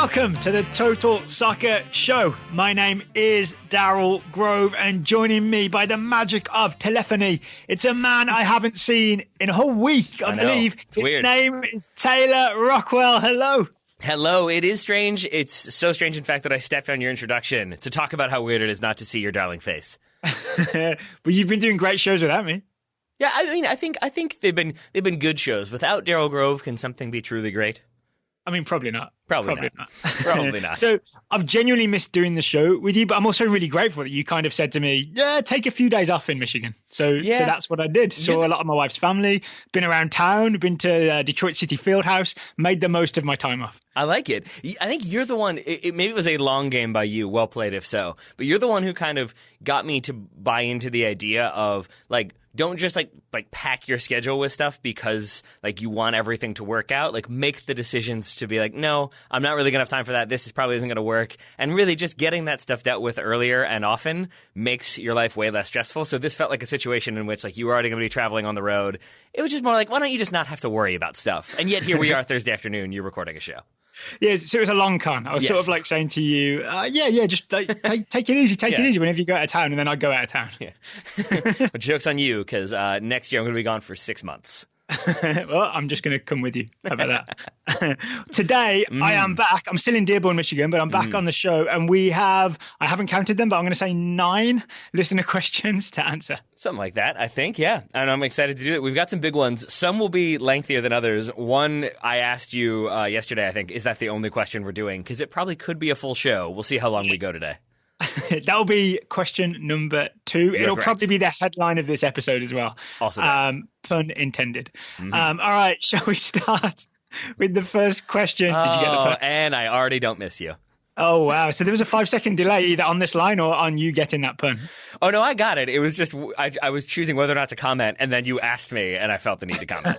Welcome to the Total Soccer Show. My name is Daryl Grove, and joining me by the magic of telephony, it's a man I haven't seen in a whole week, I believe. His name is Taylor Rockwell. Hello. Hello. It is strange. It's so strange, in fact, that I stepped on your introduction to talk about how weird it is not to see your darling face. But you've been doing great shows without me. Yeah, I mean, I think they've been good shows. Without Daryl Grove, can something be truly great? I mean, probably not. Probably not. Probably not. So I've genuinely missed doing the show with you, but I'm also really grateful that you kind of said to me, yeah, take a few days off in Michigan. So that's what I did. Saw a lot of my wife's family, been around town, been to Detroit City Fieldhouse, made the most of my time off. I like it. I think you're the one, maybe it was a long game by you, well played if so, but you're the one who kind of got me to buy into the idea of, like, don't just like pack your schedule with stuff because like you want everything to work out. Like, make the decisions to be like, no, I'm not really gonna have time for that. This probably isn't gonna work. And really just getting that stuff dealt with earlier and often makes your life way less stressful. So this felt like a situation in which like you were already gonna be traveling on the road. It was just more like, why don't you just not have to worry about stuff? And yet here we are Thursday afternoon, you're recording a show. Yeah, so it was a long con. I was sort of like saying to you, just like, take it easy, take it easy whenever you go out of town, and then I'd go out of town. Yeah. But joke's on you, because next year I'm going to be gone for 6 months. Well, I'm just going to come with you. How about that? Today, I am back. I'm still in Dearborn, Michigan, but I'm back on the show. And we have, I haven't counted them, but I'm going to say 9 listener questions to answer. Something like that, I think, yeah. And I'm excited to do it. We've got some big ones. Some will be lengthier than others. One I asked you yesterday, I think, is that the only question we're doing? Because it probably could be a full show. We'll see how long we go today. That'll be question number 2. It'll probably be the headline of this episode as well. Awesome. Pun intended. All right, shall we start with the first question? Did you get the pun? And I already don't miss you. Oh, wow. So there was a 5-second delay either on this line or on you getting that pun. Oh, no, I got it. It was just I was choosing whether or not to comment, and then you asked me, and I felt the need to comment.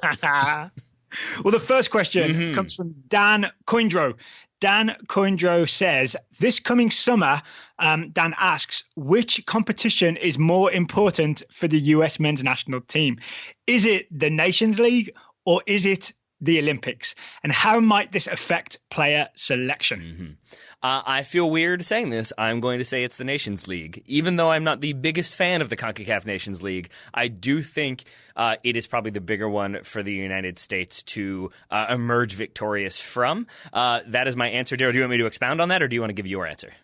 Well, the first question comes from Dan Coindro. Dan Coindro says, this coming summer, Dan asks, which competition is more important for the US men's national team? Is it the Nations League or is it the Olympics? And how might this affect player selection? I feel weird saying this. I'm going to say it's the Nations League. Even though I'm not the biggest fan of the CONCACAF Nations League, I do think it is probably the bigger one for the United States to emerge victorious from. That is my answer. Daryl, do you want me to expound on that, or do you want to give your answer?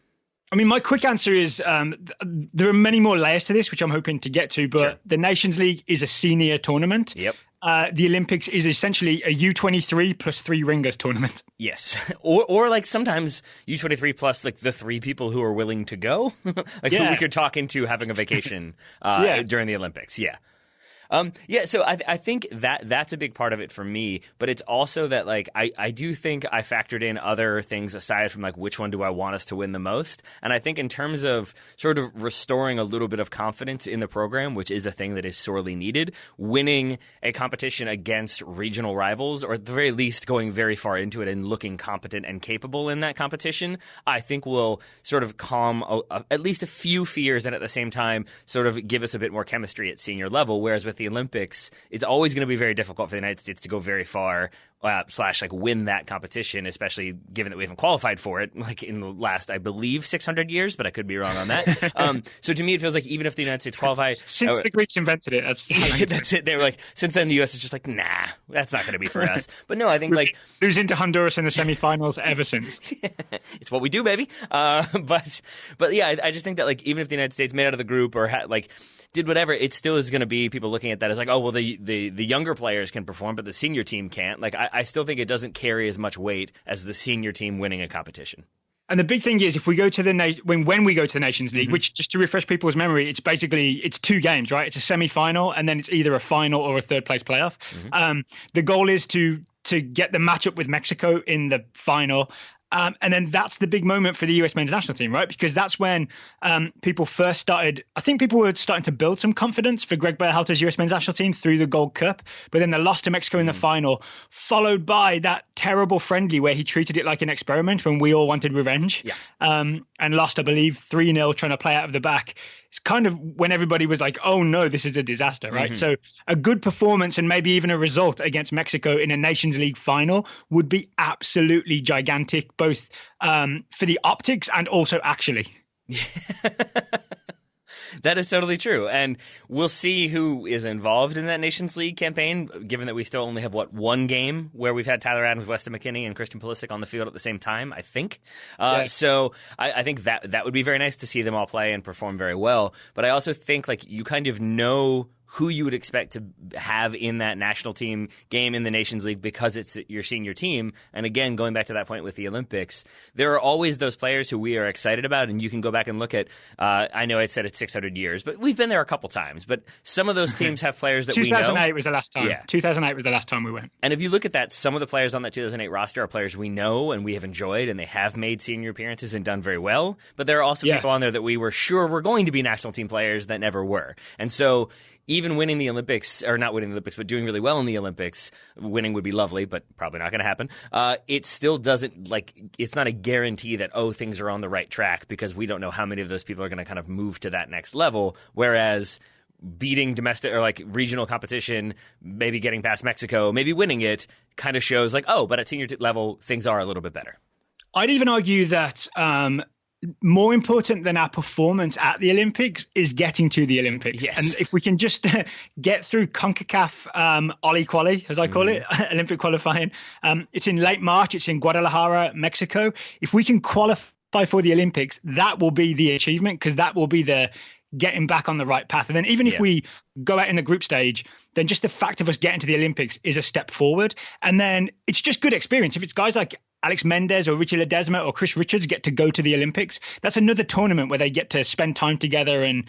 I mean, my quick answer is there are many more layers to this, which I'm hoping to get to, but the Nations League is a senior tournament. Yep. The Olympics is essentially a U23 plus 3 ringers tournament. Yes. Or like sometimes U23 plus like the 3 people who are willing to go, like who we could talk into having a vacation during the Olympics. Yeah. So I think that's a big part of it for me, but it's also that like I do think I factored in other things aside from like which one do I want us to win the most, and I think in terms of sort of restoring a little bit of confidence in the program, which is a thing that is sorely needed, winning a competition against regional rivals, or at the very least going very far into it and looking competent and capable in that competition, I think will sort of calm at least a few fears and at the same time sort of give us a bit more chemistry at senior level, whereas with the Olympics, it's always going to be very difficult for the United States to go very far / win that competition, especially given that we haven't qualified for it like in the last, I believe, 600 years, but I could be wrong on that. So to me, it feels like even if the United States qualify... Since the Greeks invented it, that's it. They were like, since then the U.S. is just like, nah, that's not going to be for us. But no, I think like... Losing to Honduras in the semifinals ever since. It's what we do, baby. But yeah, I just think that like even if the United States made out of the group or did whatever, it still is going to be people looking at that as like, oh, well, the younger players can perform, but the senior team can't. Like, I still think it doesn't carry as much weight as the senior team winning a competition. And the big thing is, if we go to when we go to the Nations League, which just to refresh people's memory, it's 2 games, right? It's a semi-final, and then it's either a final or a third place playoff. The goal is to get the matchup with Mexico in the final. And then that's the big moment for the US men's national team, right? Because that's when people first started, I think people were starting to build some confidence for Greg Berhalter's US men's national team through the Gold Cup. But then they lost to Mexico in the final, followed by that terrible friendly where he treated it like an experiment when we all wanted revenge. Yeah. And and lost, I believe, 3-0 trying to play out of the back. It's kind of when everybody was like, oh no, this is a disaster, right? So a good performance and maybe even a result against Mexico in a Nations League final would be absolutely gigantic, both for the optics and also actually. That is totally true. And we'll see who is involved in that Nations League campaign, given that we still only have, one game where we've had Tyler Adams, Weston McKennie, and Christian Pulisic on the field at the same time, I think. So I think that would be very nice to see them all play and perform very well. But I also think you kind of know who you would expect to have in that national team game in the Nations League because it's your senior team. And again, going back to that point with the Olympics, there are always those players who we are excited about, and you can go back and look at, I know I said it's 600 years, but we've been there a couple times. But some of those teams have players that we know. 2008 was the last time. Yeah. 2008 was the last time we went. And if you look at that, some of the players on that 2008 roster are players we know and we have enjoyed, and they have made senior appearances and done very well. But there are also people on there that we were sure were going to be national team players that never were. And so even winning the Olympics, or not winning the Olympics, but doing really well in the Olympics, winning would be lovely, but probably not going to happen. It still doesn't, it's not a guarantee that, things are on the right track, because we don't know how many of those people are going to kind of move to that next level. Whereas beating domestic or regional competition, maybe getting past Mexico, maybe winning it, kind of shows but at senior level, things are a little bit better. I'd even argue that more important than our performance at the Olympics is getting to the Olympics. Yes. And if we can just get through CONCACAF Oli Quali, as I call it, Olympic qualifying, it's in late March, it's in Guadalajara, Mexico. If we can qualify for the Olympics, that will be the achievement, because that will be the getting back on the right path. And then even if we go out in the group stage, then just the fact of us getting to the Olympics is a step forward. And then it's just good experience. If it's guys like Alex Mendez or Richie Ledesma or Chris Richards get to go to the Olympics, that's another tournament where they get to spend time together and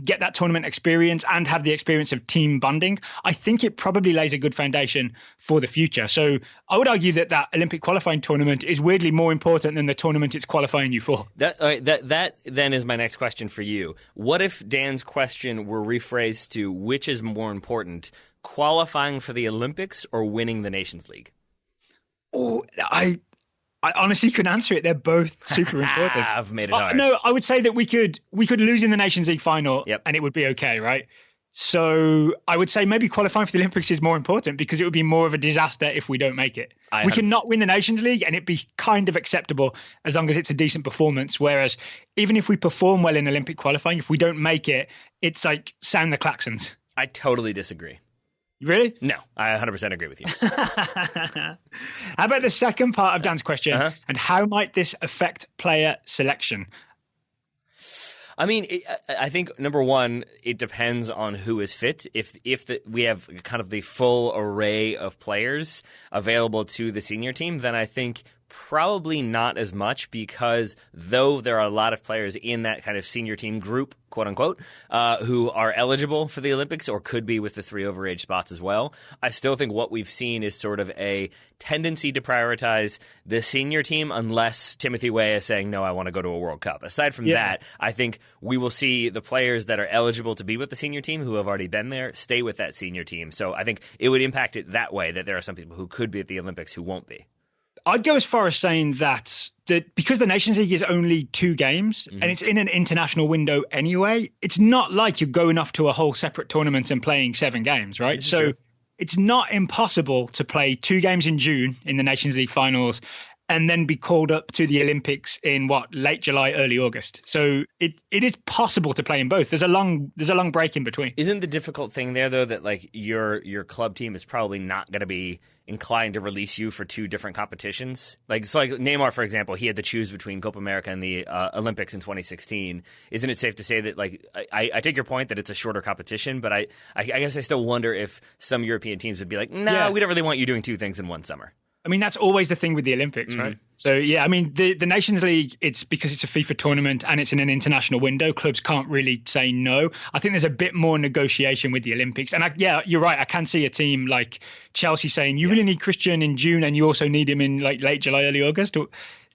get that tournament experience and have the experience of team bonding. I think it probably lays a good foundation for the future. So I would argue that Olympic qualifying tournament is weirdly more important than the tournament it's qualifying you for. That then is my next question for you. What if Dan's question were rephrased to, which is more important, qualifying for the Olympics or winning the Nations League? Oh, I honestly couldn't answer it. They're both super important. I've made it hard. No, I would say that we could lose in the Nations League final and it would be okay, right? So I would say maybe qualifying for the Olympics is more important, because it would be more of a disaster if we don't make it. We cannot win the Nations League and it'd be kind of acceptable as long as it's a decent performance. Whereas even if we perform well in Olympic qualifying, if we don't make it, it's like sound the klaxons. I totally disagree. Really? No, I 100% agree with you. How about the second part of Dan's question? And how might this affect player selection? I mean, I think, number one, it depends on who is fit. If we have kind of the full array of players available to the senior team, then I think probably not as much, because though there are a lot of players in that kind of senior team group, quote unquote, who are eligible for the Olympics or could be with the 3 overage spots as well, I still think what we've seen is sort of a tendency to prioritize the senior team, unless Timothy Weah is saying, no, I want to go to a World Cup. Aside from that, I think we will see the players that are eligible to be with the senior team, who have already been there, stay with that senior team. So I think it would impact it that way, that there are some people who could be at the Olympics who won't be. I'd go as far as saying that because the Nations League is only 2 games and it's in an international window anyway, it's not like you're going off to a whole separate tournament and playing 7 games, right? So it's not impossible to play 2 games in June in the Nations League finals and then be called up to the Olympics in late July, early August. So it is possible to play in both. There's a long break in between. Isn't the difficult thing there, though, that your club team is probably not going to be inclined to release you for 2 different competitions? Like Neymar, for example, he had to choose between Copa America and the Olympics in 2016. Isn't it safe to say that, I take your point that it's a shorter competition, but I guess I still wonder if some European teams would be like, we don't really want you doing 2 things in one summer. I mean, that's always the thing with the Olympics, right? So, I mean, the Nations League, it's because it's a FIFA tournament and it's in an international window, clubs can't really say no. I think there's a bit more negotiation with the Olympics. And you're right. I can see a team like Chelsea saying, you really need Christian in June and you also need him in late July, early August.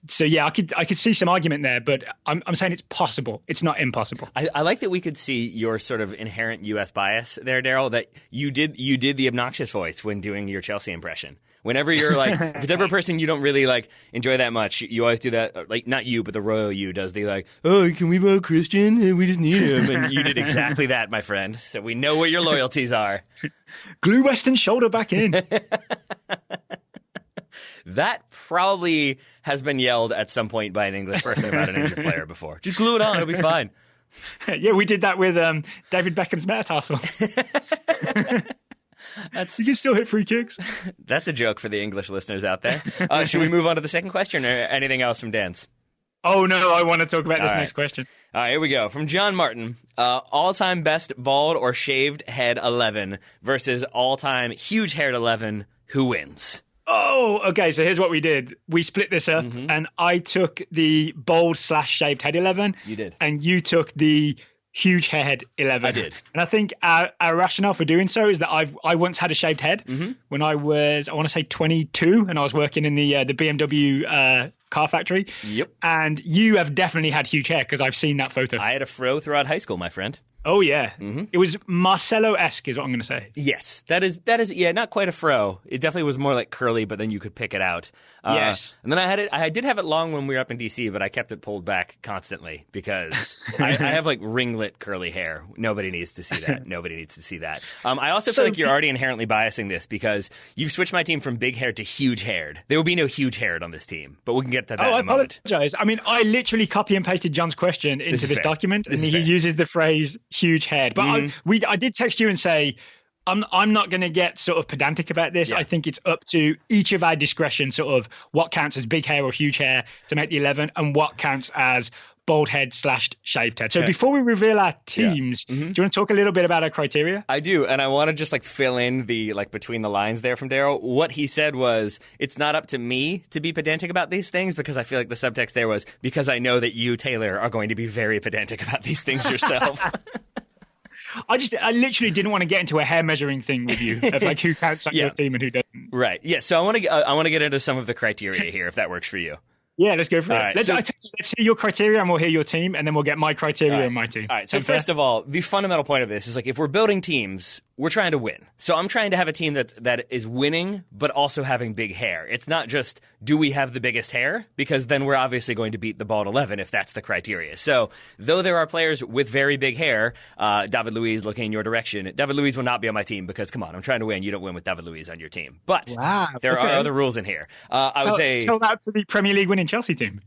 So yeah, I could see some argument there, but I'm saying it's possible. It's not impossible. I like that we could see your sort of inherent U.S. bias there, Daryl. That you did the obnoxious voice when doing your Chelsea impression. Whenever you're like, if it's ever a person you don't really like enjoy that much, you always do that. Like not you, but the royal you does the like, oh, can we vote Christian? We just need him, and you did exactly that, my friend. So we know what your loyalties are. Glue Western shoulder back in. That probably has been yelled at some point by an English person about an injured player before. Just glue it on; it'll be fine. Yeah, we did that with David Beckham's metatarsal. You can still hit free kicks. That's a joke for the English listeners out there. Should we move on to the second question or anything else from Dan's? Oh, no, I want to talk about this next question. All right, here we go. From John Martin, all-time best bald or shaved head 11 versus all-time huge-haired 11. Who wins? Oh, okay, so here's what we did. We split this up, and I took the bald/shaved head 11. You did. And you took the huge head 11. I did. And I think our rationale for doing so is that I once had a shaved head when I was, I want to say 22, and I was working in the BMW car factory. Yep. And you have definitely had huge hair because I've seen that photo. I had a fro throughout high school, my friend. Oh, yeah. It was Marcelo-esque is what I'm going to say. Yes. That is, yeah, not quite a fro. It definitely was more like curly, but then you could pick it out. Yes. And then I did have it long when we were up in D.C., but I kept it pulled back constantly because I have like ringlet curly hair. Nobody needs to see that. Nobody needs to see that. I also feel like you're already inherently biasing this because you've switched my team from big haired to huge haired. There will be no huge haired on this team, but we can get to that in a moment. I apologize. I mean, I literally copy and pasted John's question into this document, and he uses the phrase huge head. But I did text you and say, I'm not going to get sort of pedantic about this. Yeah. I think it's up to each of our discretion, sort of what counts as big hair or huge hair to make the 11 and what counts as bald head / shaved head. So before we reveal our teams, do you want to talk a little bit about our criteria? I do. And I want to just like fill in the like between the lines there from Daryl. What he said was, it's not up to me to be pedantic about these things because I feel like the subtext there was because I know that you, Taylor, are going to be very pedantic about these things yourself. I literally didn't want to get into a hair measuring thing with you of like who counts on your team and who doesn't. Right. Yeah. So I want to get into some of the criteria here, if that works for you. Yeah, let's go for it. Right, let's hear your criteria and we'll hear your team, and then we'll get my criteria and my team. All right. So first of all, the fundamental point of this is like if we're building teams, we're trying to win. So I'm trying to have a team that is winning, but also having big hair. It's not just do we have the biggest hair, because then we're obviously going to beat the bald 11 if that's the criteria. So though there are players with very big hair, David Luiz looking in your direction, David Luiz will not be on my team because come on, I'm trying to win. You don't win with David Luiz on your team. But there are other rules in here. I would say tell that to the Premier League winning Chelsea team.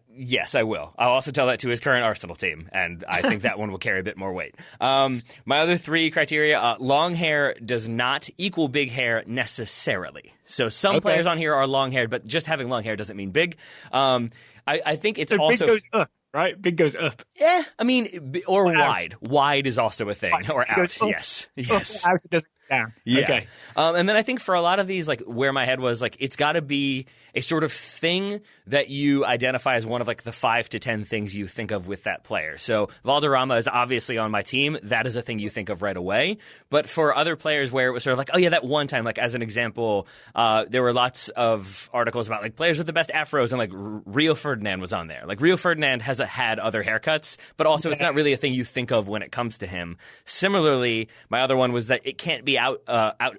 Yes, I will. I'll also tell that to his current Arsenal team, and I think that one will carry a bit more weight. My other three criteria, long hair does not equal big hair necessarily. So some players on here are long-haired, but just having long hair doesn't mean big. I think it's also... Big goes up, right? Big goes up. Yeah, I mean, or wide. Wide is also a thing, or out, yes. Out, it doesn't go down. Yeah. Okay. And then I think for a lot of these, like where my head was, like it's got to be a sort of thing that you identify as one of like the 5 to 10 things you think of with that player. So Valderrama is obviously on my team. That is a thing you think of right away. But for other players where it was sort of like, oh yeah, that one time, like as an example, there were lots of articles about like players with the best afros, and like Rio Ferdinand was on there. Like Rio Ferdinand has had other haircuts, but also it's not really a thing you think of when it comes to him. Similarly, my other one was that it can't be out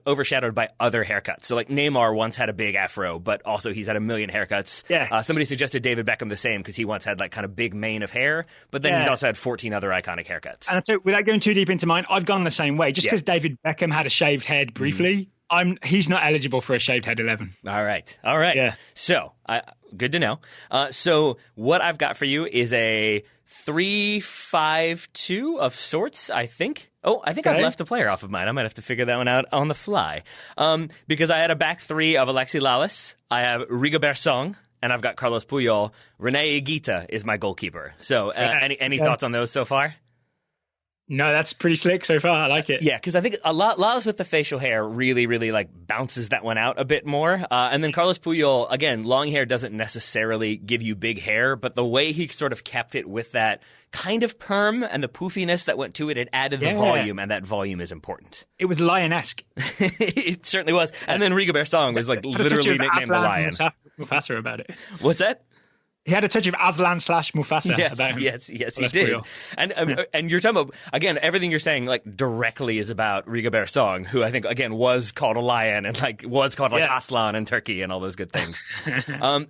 overshadowed by other haircuts. So like Neymar once had a big afro, but also he's had a million haircuts. Yeah. Somebody suggested David Beckham the same because he once had like kind of big mane of hair, but then he's also had 14 other iconic haircuts. And so without going too deep into mine, I've gone the same way. Just because David Beckham had a shaved head briefly, he's not eligible for a shaved head 11. All right. Yeah. So good to know. So what I've got for you is a 3-5-2 of sorts, I think. Oh, I think I've left a player off of mine. I might have to figure that one out on the fly. Because I had a back three of Alexi Lalas. I have Rigobert Song, and I've got Carlos Puyol. René Higuita is my goalkeeper. So any thoughts on those so far? No, that's pretty slick so far. I like it. Yeah, because I think Lalas with the facial hair really, really like bounces that one out a bit more. And then Carlos Puyol, again, long hair doesn't necessarily give you big hair, but the way he sort of kept it with that kind of perm and the poofiness that went to it, it added the volume, and that volume is important. It was lion-esque. It certainly was. And then Rigobert Song was like literally nicknamed the Lion. Mufasa about it. What's that? He had a touch of Aslan / Mufasa about him. Yes, he did. And you're talking about, again, everything you're saying like directly is about Rigobert Song, who I think, again, was called a lion and like was called like Aslan in Turkey and all those good things.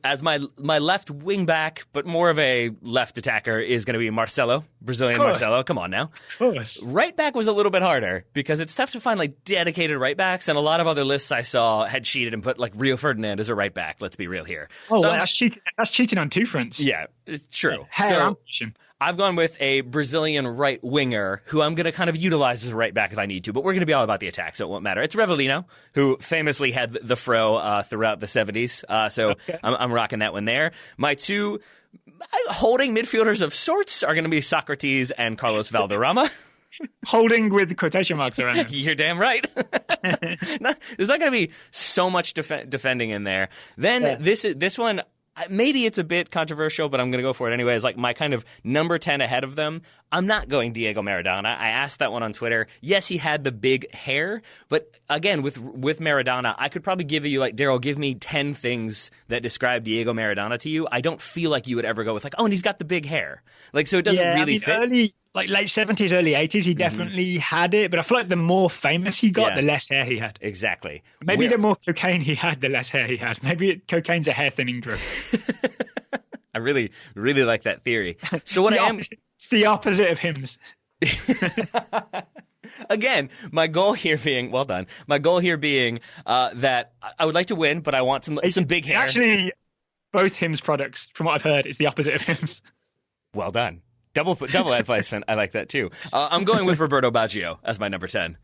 As my left wing back, but more of a left attacker, is going to be Marcelo, Brazilian Marcelo. Come on now. Of course. Right back was a little bit harder because it's tough to find like dedicated right backs, and a lot of other lists I saw had cheated and put like Rio Ferdinand as a right back. Let's be real here. Oh, so that's cheating on two fronts. Yeah, it's true. So I've gone with a Brazilian right winger who I'm going to kind of utilize as a right back if I need to, but we're going to be all about the attack, so it won't matter. It's Revelino, who famously had the fro throughout the 70s, I'm rocking that one there. My two holding midfielders of sorts are going to be Socrates and Carlos Valderrama. Holding with quotation marks around him. You're damn right. There's not going to be so much defending in there. Then this one, maybe it's a bit controversial, but I'm going to go for it anyway. It's like my kind of number 10 ahead of them. I'm not going Diego Maradona. I asked that one on Twitter. Yes, he had the big hair, but again, with Maradona, I could probably give you, like, Daryl, give me 10 things that describe Diego Maradona to you. I don't feel like you would ever go with like, oh, and he's got the big hair. Like, so it doesn't really fit. Like late 70s, early 80s, he definitely had it. But I feel like the more famous he got, the less hair he had. Exactly. Maybe the more cocaine he had, the less hair he had. Maybe cocaine's a hair thinning drug. I really, really like that theory. So it's the opposite of hymns. Again, my goal here being, well done. My goal here being that I would like to win, but I want some big hair. Actually, both hymns products, from what I've heard, is the opposite of hymns. Well done. Double ad placement. I like that too. I'm going with Roberto Baggio as my number 10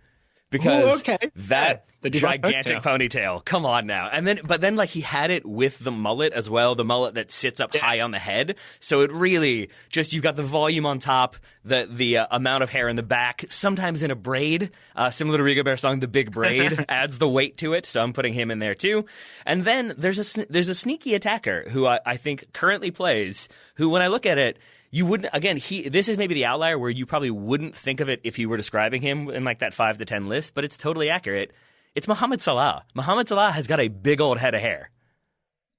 because that gigantic ponytail. Come on now. But then like he had it with the mullet as well, the mullet that sits up high on the head. So it really just, you've got the volume on top, the amount of hair in the back, sometimes in a braid, similar to Rigobert's song, the big braid adds the weight to it. So I'm putting him in there too. And then there's a sneaky attacker who I think currently plays, who when I look at it, you wouldn't, again, this is maybe the outlier where you probably wouldn't think of it if you were describing him in like that 5 to 10 list, but it's totally accurate. It's Mohamed Salah. Mohamed Salah has got a big old head of hair.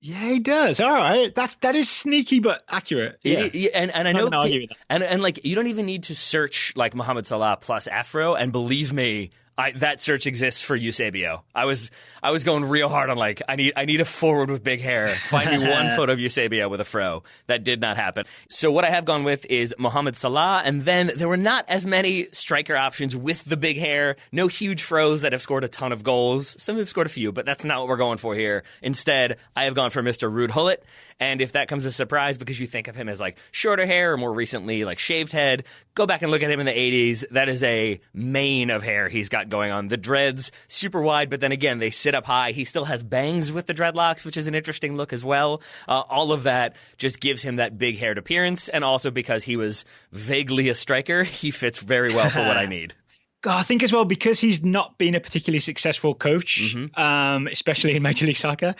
Yeah, he does. All right. That is sneaky but accurate. Yeah. And I know, and like, you don't even need to search like Mohamed Salah plus Afro, and believe me, that search exists for Eusebio. I was going real hard on like I need a forward with big hair. Find me one photo of Eusebio with a fro. That did not happen. So what I have gone with is Mohamed Salah, and then there were not as many striker options with the big hair. No huge fros that have scored a ton of goals. Some have scored a few, but that's not what we're going for here. Instead, I have gone for Mr. Ruud Gullit, and if that comes as a surprise because you think of him as like shorter hair or more recently like shaved head, go back and look at him in the 80s. That is a mane of hair he's got going on. The dreads, super wide, but then again, they sit up high. He still has bangs with the dreadlocks, which is an interesting look as well. All of that just gives him that big haired appearance, and also because he was vaguely a striker, he fits very well for what I need. God, I think as well, because he's not been a particularly successful coach, especially in Major League Soccer,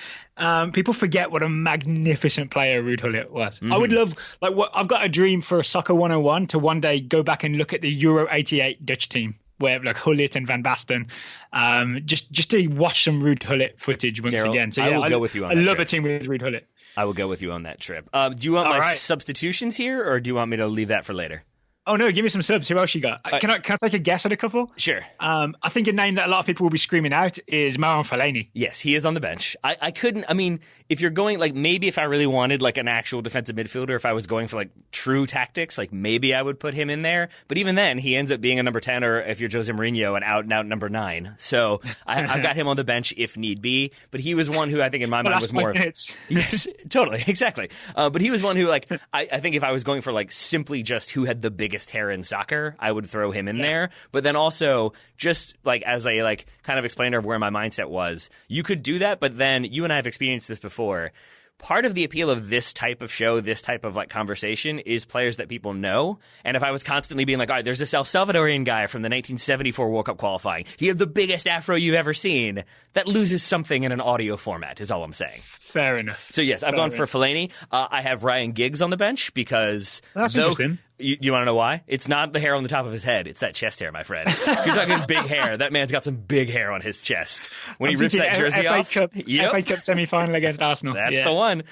people forget what a magnificent player Ruud Gullit was. I would love, I've got a dream for a Soccer 101 to one day go back and look at the Euro 88 Dutch team, where like Gullit and Van Basten, just to watch some Ruud Gullit footage once again. So I will go with you on that. I love a team with Ruud Gullit. I will go with you on that trip. Do you want my substitutions here, or do you want me to leave that for later? Oh, no, give me some subs. Who else you got? Can I take a guess at a couple? Sure. I think a name that a lot of people will be screaming out is Marouane Fellaini. Yes, he is on the bench. I couldn't, I mean, if you're going, like, maybe if I really wanted, like, an actual defensive midfielder, if I was going for, like, true tactics, like, maybe I would put him in there. But even then, he ends up being a number 10, or if you're Jose Mourinho, an out-and-out number 9. So I've got him on the bench if need be. But he was one who I think in my mind was more of... Yes, totally, exactly. But he was one who, like, I think if I was going for, like, simply just who had the biggest hair in soccer, I would throw him in there. But then also, just like as a like kind of explainer of where my mindset was, you could do that, but then you and I have experienced this before. Part of the appeal of this type of show, this type of like conversation, is players that people know. And if I was constantly being like, all right, there's this El Salvadorian guy from the 1974 World Cup qualifying, he had the biggest afro you've ever seen, that loses something in an audio format, is all I'm saying. Fair enough. So yes, I've gone for Fellaini. I have Ryan Giggs on the bench because that's interesting. You want to know why? It's not the hair on the top of his head. It's that chest hair, my friend. If you're talking big hair, that man's got some big hair on his chest. When he rips that jersey off. FA Cup semi-final against Arsenal. That's the one.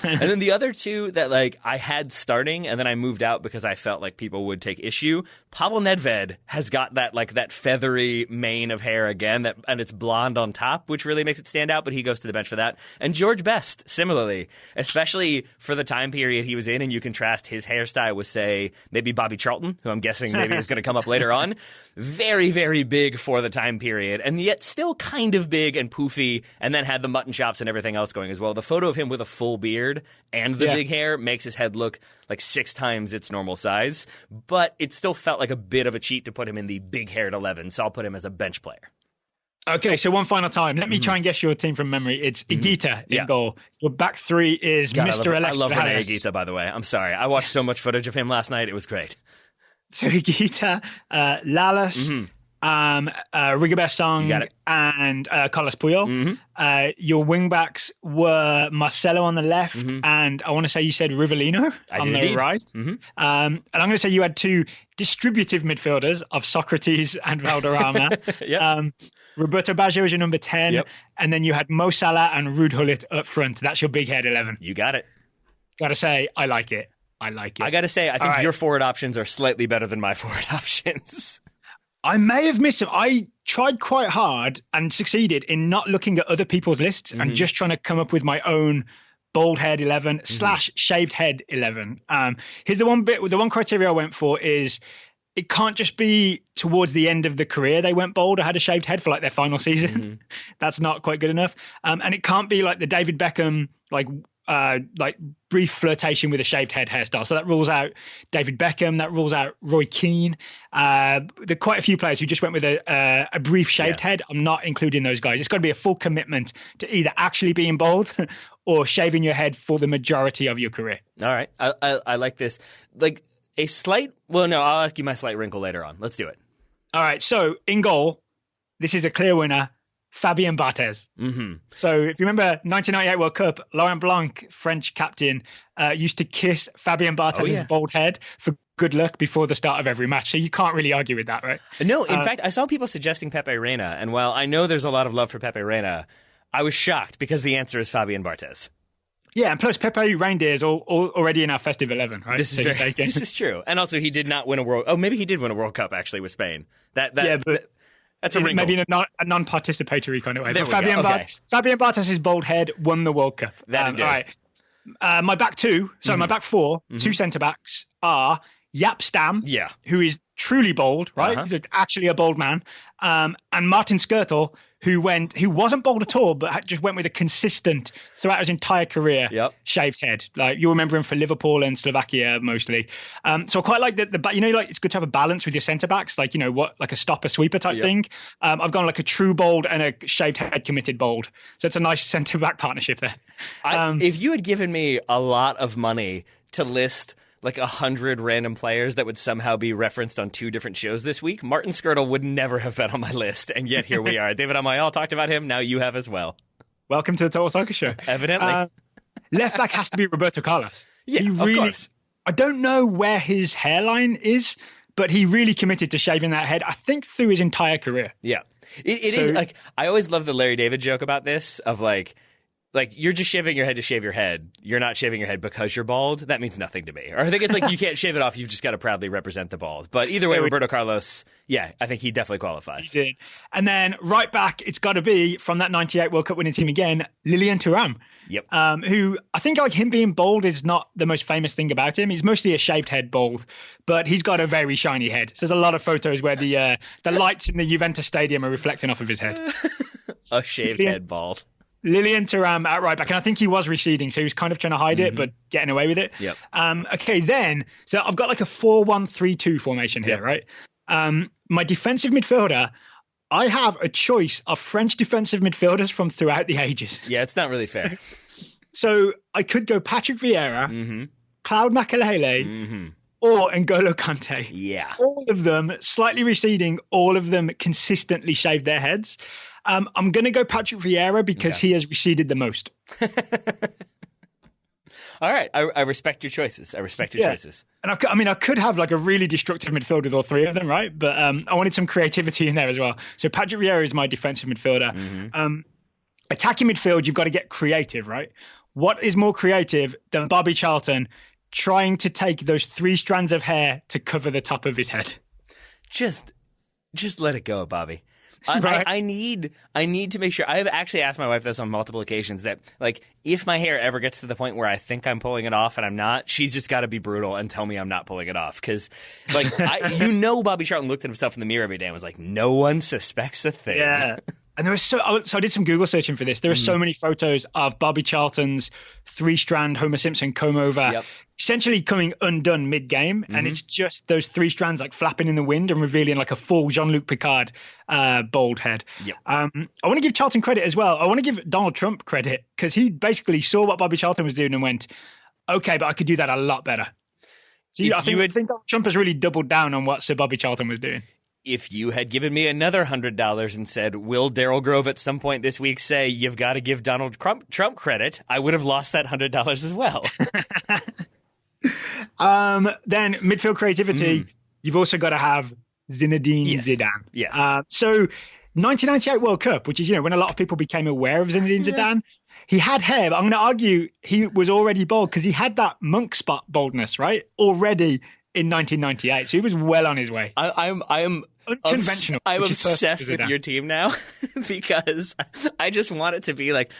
And then the other two that like I had starting and then I moved out because I felt like people would take issue. Pavel Nedved has got that feathery mane of hair again, and it's blonde on top, which really makes it stand out, but he goes to the bench for that. And George Best, similarly, especially for the time period he was in, and you contrast his hairstyle with, say, maybe Bobby Charlton, who I'm guessing maybe is going to come up later on. Very, very big for the time period, and yet still kind of big and poofy, and then had the mutton chops and everything else going as well. The photo of him with a full beard and the big hair makes his head look like 6 times its normal size, but it still felt like a bit of a cheat to put him in the big-haired 11, so I'll put him as a bench player. Okay, so one final time. Let me try and guess your team from memory. It's Higuita in goal. Your back three is Mr. Alexis. I love Rene Higuita, by the way. I'm sorry. I watched so much footage of him last night. It was great. So Higuita, Lalas, Rigobert Song, and Carlos Puyol. Your wing backs were Marcelo on the left, and I want to say you said Rivellino on the right. And I'm going to say you had 2 distributive midfielders of Socrates and Valderrama. Roberto Baggio is your number 10, and then you had Mo Salah and Ruud Gullit up front. That's your big head 11. You got it. Got to say, I like it. I got to say, I think your forward options are slightly better than my forward options. I may have missed them. I tried quite hard and succeeded in not looking at other people's lists and just trying to come up with my own bald head 11 / shaved head 11. Here's the one criteria I went for is it can't just be towards the end of the career they went bald or had a shaved head for like their final season. That's not quite good enough. And it can't be like the David Beckham, like brief flirtation with a shaved head hairstyle. So that rules out David Beckham. That rules out Roy Keane. There are quite a few players who just went with a brief shaved head. I'm not including those guys. It's got to be a full commitment to either actually being bald or shaving your head for the majority of your career. All right. I like this. Like a slight, well, no, I'll ask you my slight wrinkle later on. Let's do it. All right. So in goal, this is a clear winner. Fabien Barthez. So if you remember 1998 World Cup, Laurent Blanc, French captain, used to kiss Fabien Barthez's bald head for good luck before the start of every match. So you can't really argue with that, right? No, in fact, I saw people suggesting Pepe Reina. And while I know there's a lot of love for Pepe Reina, I was shocked because the answer is Fabien Barthez. Yeah, and plus Pepe Reindeer is already in our festive 11, right? This is true. And also he did not win a World... Oh, maybe he did win a World Cup, actually, with Spain. That's a wrinkle. Maybe in a non-participatory kind of way. Fabien Barthez's bald head won the World Cup. That it did. All right. My back my back 4, 2 centre-backs are Jaap Stam, who is truly bold, right? He's actually a bold man. And Martin Skrtel, who wasn't bold at all, but just went with a consistent throughout his entire career shaved head. Like you remember him for Liverpool and Slovakia mostly. So I quite like that. Like it's good to have a balance with your centre backs, like like a stopper sweeper type thing. I've gone like a true bold and a shaved head committed bold. So it's a nice centre back partnership there. If you had given me a lot of money to list like 100 random players that would somehow be referenced on 2 different shows this week, Martin Skrtel would never have been on my list, and yet here we are. David Amayal talked about him, now you have as well. Welcome to the Total Soccer Show. Evidently. Left back has to be Roberto Carlos. Yeah, of course. I don't know where his hairline is, but he really committed to shaving that head, I think, through his entire career. Yeah. It is like, I always love the Larry David joke about this, of like you're just shaving your head to shave your head. You're not shaving your head because you're bald. That means nothing to me. Or I think it's like you can't shave it off. You've just got to proudly represent the bald. But either way, Roberto Carlos, I think he definitely qualifies. He's in. And then right back, it's got to be from that 98 World Cup winning team again, Lilian Thuram. Yep. Who I think like him being bald is not the most famous thing about him. He's mostly a shaved head bald, but he's got a very shiny head. So there's a lot of photos where the lights in the Juventus stadium are reflecting off of his head. A shaved head bald. Lilian Thuram at right back, and I think he was receding, so he was kind of trying to hide it, but getting away with it. Yep. Okay, then, so I've got like a 4-1-3-2 formation here, right? My defensive midfielder, I have a choice of French defensive midfielders from throughout the ages. Yeah, it's not really fair. So I could go Patrick Vieira, Claude Makelele, or N'Golo Kante. Yeah. All of them slightly receding, all of them consistently shaved their heads. I'm going to go Patrick Vieira because he has receded the most. All right. I respect your choices. Choices. And I could have like a really destructive midfield with all three of them, right? But I wanted some creativity in there as well. So Patrick Vieira is my defensive midfielder. Mm-hmm. Attacking midfield, you've got to get creative, right? What is more creative than Bobby Charlton trying to take those 3 strands of hair to cover the top of his head? Just let it go, Bobby. Right. I need to make sure. I've actually asked my wife this on multiple occasions that, like, if my hair ever gets to the point where I think I'm pulling it off and I'm not, she's just got to be brutal and tell me I'm not pulling it off. Because, like, Bobby Charlton looked at himself in the mirror every day and was like, no one suspects a thing. Yeah. And there was so I did some Google searching for this. There are so many photos of Bobby Charlton's 3-strand Homer Simpson comb over, essentially coming undone mid-game. And it's just those 3 strands like flapping in the wind and revealing like a full Jean-Luc Picard bald head. Yep. I want to give Charlton credit as well. I want to give Donald Trump credit because he basically saw what Bobby Charlton was doing and went, okay, but I could do that a lot better. So I think Donald Trump has really doubled down on what Sir Bobby Charlton was doing. If you had given me another $100 and said, will Daryl Grove at some point this week say, you've got to give Donald Trump credit, I would have lost that $100 as well. Then midfield creativity, you've also got to have Zinedine Zidane. Yes. So 1998 World Cup, which is, when a lot of people became aware of Zinedine Zidane, he had hair, but I'm going to argue he was already bald because he had that monk spot baldness, right? Already in 1998. So he was well on his way. I am unconventional. I'm obsessed with your team now because I just want it to be like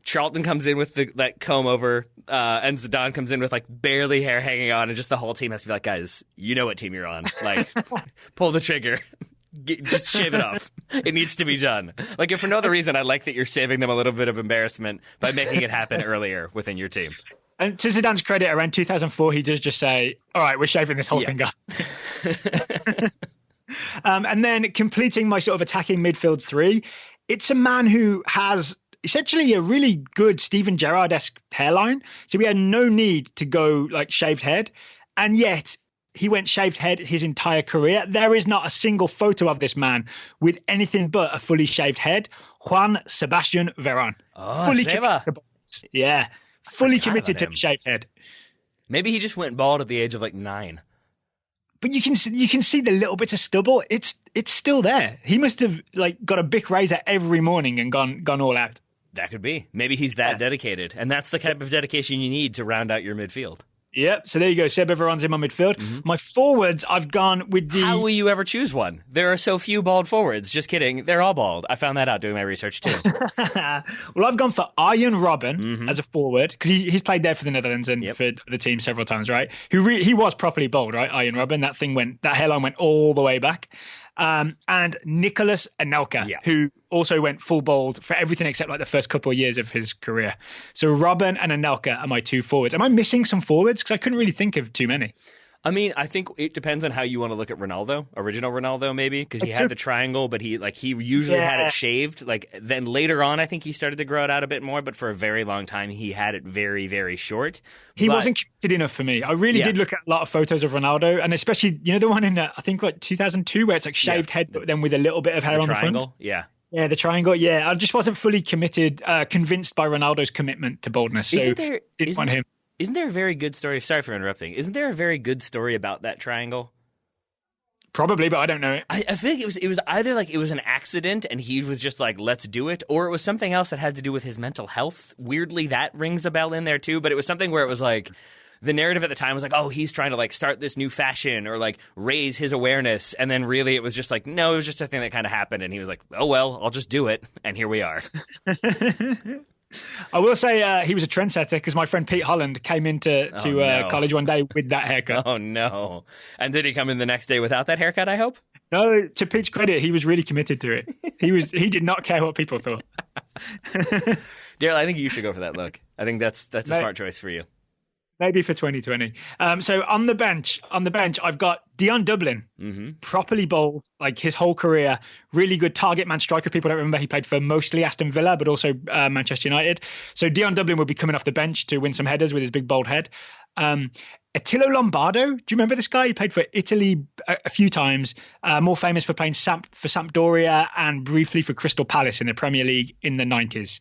Charlton comes in with that comb over and Zidane comes in with like barely hair hanging on, and just the whole team has to be like, guys, you know what team you're on. Like, pull the trigger. Just shave it off. It needs to be done. Like, if for no other reason, I like that you're saving them a little bit of embarrassment by making it happen earlier within your team. And to Zidane's credit, around 2004, he does just say, all right, we're shaving this whole thing up. And then completing my sort of attacking midfield 3, it's a man who has essentially a really good Steven Gerrard-esque hairline. So we had no need to go like shaved head. And yet he went shaved head his entire career. There is not a single photo of this man with anything but a fully shaved head. Juan Sebastian Veron. Oh, fully Seba. committed to fully committed to the shaved head. Maybe he just went bald at the age of like 9. But you can see the little bits of stubble. It's still there. He must have like got a Bic razor every morning and gone all out. That could be. Maybe he's that dedicated, and that's the type of dedication you need to round out your midfield. Yep. So there you go. Seb, everyone's in my midfield. My forwards, I've gone with the... How will you ever choose one? There are so few bald forwards. Just kidding. They're all bald. I found that out doing my research too. Well, I've gone for Arjen Robben as a forward because he's played there for the Netherlands and for the team several times, right? He was properly bald, right? Arjen Robben. That hairline went all the way back. And Nicolas Anelka, who also went full bald for everything except like the first couple of years of his career. So Robben and Anelka are my 2 forwards. Am I missing some forwards? Because I couldn't really think of too many. I mean, I think it depends on how you want to look at Ronaldo, original Ronaldo, maybe, because he had the triangle, but he usually had it shaved. Like, then later on, I think he started to grow it out a bit more, but for a very long time, he had it very, very short. He wasn't committed enough for me. I really did look at a lot of photos of Ronaldo, and especially, the one in, I think, like 2002, where it's like shaved head, but then with a little bit of hair on the front. Yeah. Yeah, the triangle. Yeah, I just wasn't fully convinced by Ronaldo's commitment to baldness, so didn't want him. Isn't there a very good story? Sorry for interrupting. Isn't there a very good story about that triangle? Probably, but I don't know it. I think it was either like it was an accident and he was just like, let's do it, or it was something else that had to do with his mental health. Weirdly, that rings a bell in there too, but it was something where it was like, the narrative at the time was like, oh, he's trying to like start this new fashion or like raise his awareness. And then really it was just like, no, it was just a thing that kind of happened. And he was like, oh, well, I'll just do it. And here we are. I will say he was a trendsetter because my friend Pete Holland came into college one day with that haircut. Oh, no. And did he come in the next day without that haircut, I hope? No, to Pete's credit, he was really committed to it. He did not care what people thought. Daryl, I think you should go for that look. I think that's a smart choice for you. Maybe for 2020. So on the bench, I've got Dion Dublin, properly bald, like his whole career, really good target man striker. People don't remember he played for mostly Aston Villa, but also Manchester United. So Dion Dublin will be coming off the bench to win some headers with his big bald head. Attilo Lombardo. Do you remember this guy? He played for Italy a few times, more famous for playing for Sampdoria and briefly for Crystal Palace in the Premier League in the 90s.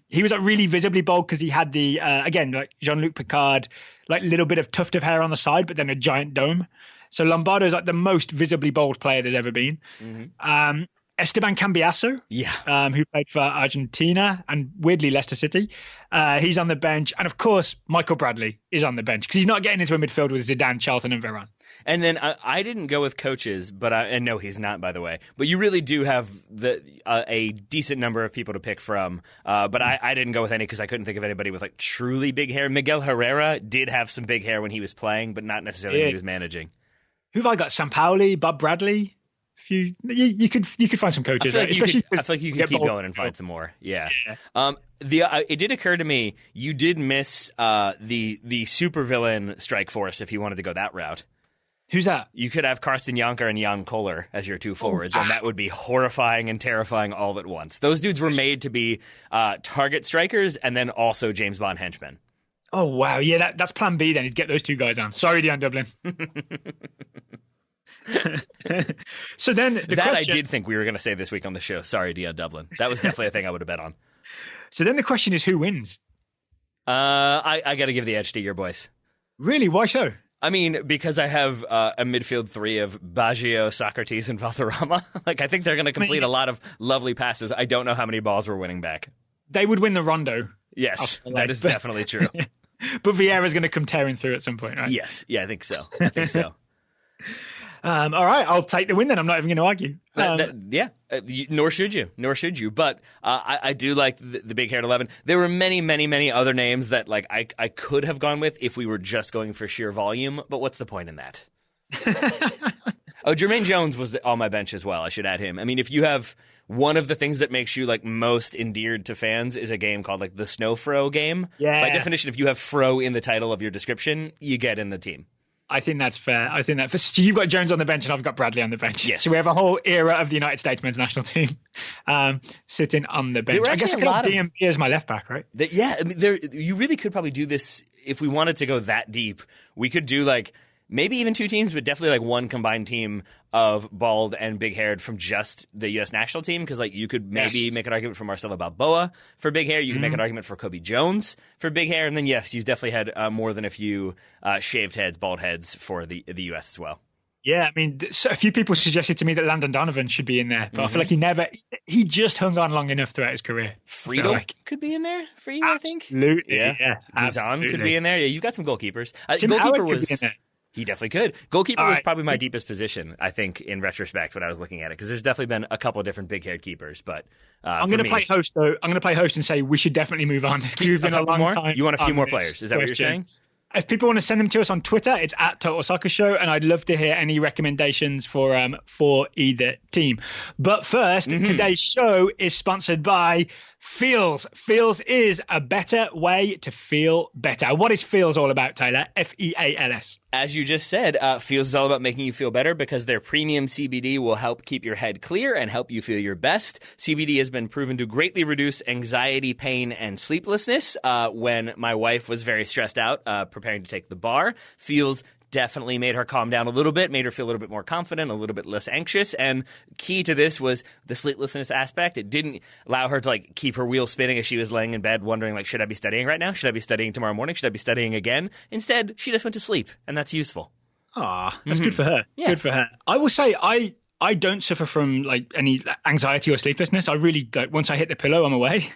He was like really visibly bald because he had the, again, like Jean-Luc Picard, like little bit of tuft of hair on the side, but then a giant dome. So Lombardo is like the most visibly bald player there's ever been. Mm-hmm. Esteban Cambiasso, who played for Argentina and weirdly Leicester City. He's on the bench. And of course, Michael Bradley is on the bench because he's not getting into a midfield with Zidane, Charlton and Varane. And then I didn't go with coaches, and no, he's not, by the way. But you really do have a decent number of people to pick from. But I didn't go with any because I couldn't think of anybody with like truly big hair. Miguel Herrera did have some big hair when he was playing, but not necessarily when he was managing. Who have I got? Sampaoli, Bob Bradley. You could find some coaches. I feel like you could keep going and find some more. Yeah. It did occur to me you did miss the supervillain strike force if you wanted to go that route. Who's that? You could have Karsten Janker and Jan Koller as your two forwards, and that would be horrifying and terrifying all at once. Those dudes were made to be target strikers and then also James Bond henchmen. Oh wow, yeah, that's Plan B. Then is get those two guys on. Sorry, Dion Dublin. So then I did think we were going to say this week on the show. Sorry, Dion Dublin. That was definitely a thing I would have bet on. So then the question is, who wins? I got to give the edge to your boys. Really? Why so? I mean, because I have a midfield three of Baggio, Socrates, and Valderrama. Like, I think they're going to complete a lot of lovely passes. I don't know how many balls we're winning back. They would win the Rondo. Yes, that is definitely true. But Vieira's going to come tearing through at some point, right? Yes. Yeah, I think so. All right, I'll take the win then. I'm not even going to argue. Nor should you. But I do like the big haired 11. There were many, many, many other names that like I could have gone with if we were just going for sheer volume. But what's the point in that? Jermaine Jones was on my bench as well. I should add him. I mean, if you have one of the things that makes you like most endeared to fans is a game called like the Snow Fro game. Yeah. By definition, if you have Fro in the title of your description, you get in the team. I think that's fair. So you've got Jones on the bench and I've got Bradley on the bench. Yes. So we have a whole era of the United States men's national team sitting on the bench. I guess I could have DMB as my left back, right? You really could probably do this if we wanted to go that deep. We could do like maybe even two teams, but definitely like one combined team of bald and big haired from just the U.S. national team. Because like you could maybe make an argument for Marcelo Balboa for big hair. You could make an argument for Kobe Jones for big hair. And then, yes, you definitely had more than a few shaved heads, bald heads for the U.S. as well. Yeah, I mean, a few people suggested to me that Landon Donovan should be in there, but I feel like he just hung on long enough throughout his career. Friedel could be in there for you, absolutely, I think. Yeah. Guzan could be in there. Yeah, you've got some goalkeepers. Tim Howard could be in there. He definitely could. Goalkeeper was probably my deepest position, I think, in retrospect, when I was looking at it, because there's definitely been a couple of different big-haired keepers. But I'm going to play host, though. I'm going to play host and say we should definitely move on. You've been a long time. You want a few more players? Is that what you're saying? If people want to send them to us on Twitter, it's at Total Soccer Show, and I'd love to hear any recommendations for either team. But first, today's show is sponsored by Feels. Feels is a better way to feel better. What is Feels all about, Taylor? Feals. As you just said, Feels is all about making you feel better because their premium CBD will help keep your head clear and help you feel your best. CBD has been proven to greatly reduce anxiety, pain, and sleeplessness. When my wife was very stressed out preparing to take the bar, Feels definitely made her calm down a little bit, made her feel a little bit more confident, a little bit less anxious. And key to this was the sleeplessness aspect. It didn't allow her to like keep her wheels spinning as she was laying in bed wondering like, should I be studying right now? Should I be studying tomorrow morning? Should I be studying again? Instead, she just went to sleep, and that's useful. That's good for her. Yeah. Good for her. I will say I don't suffer from like any anxiety or sleeplessness. I really don't. Once I hit the pillow, I'm away.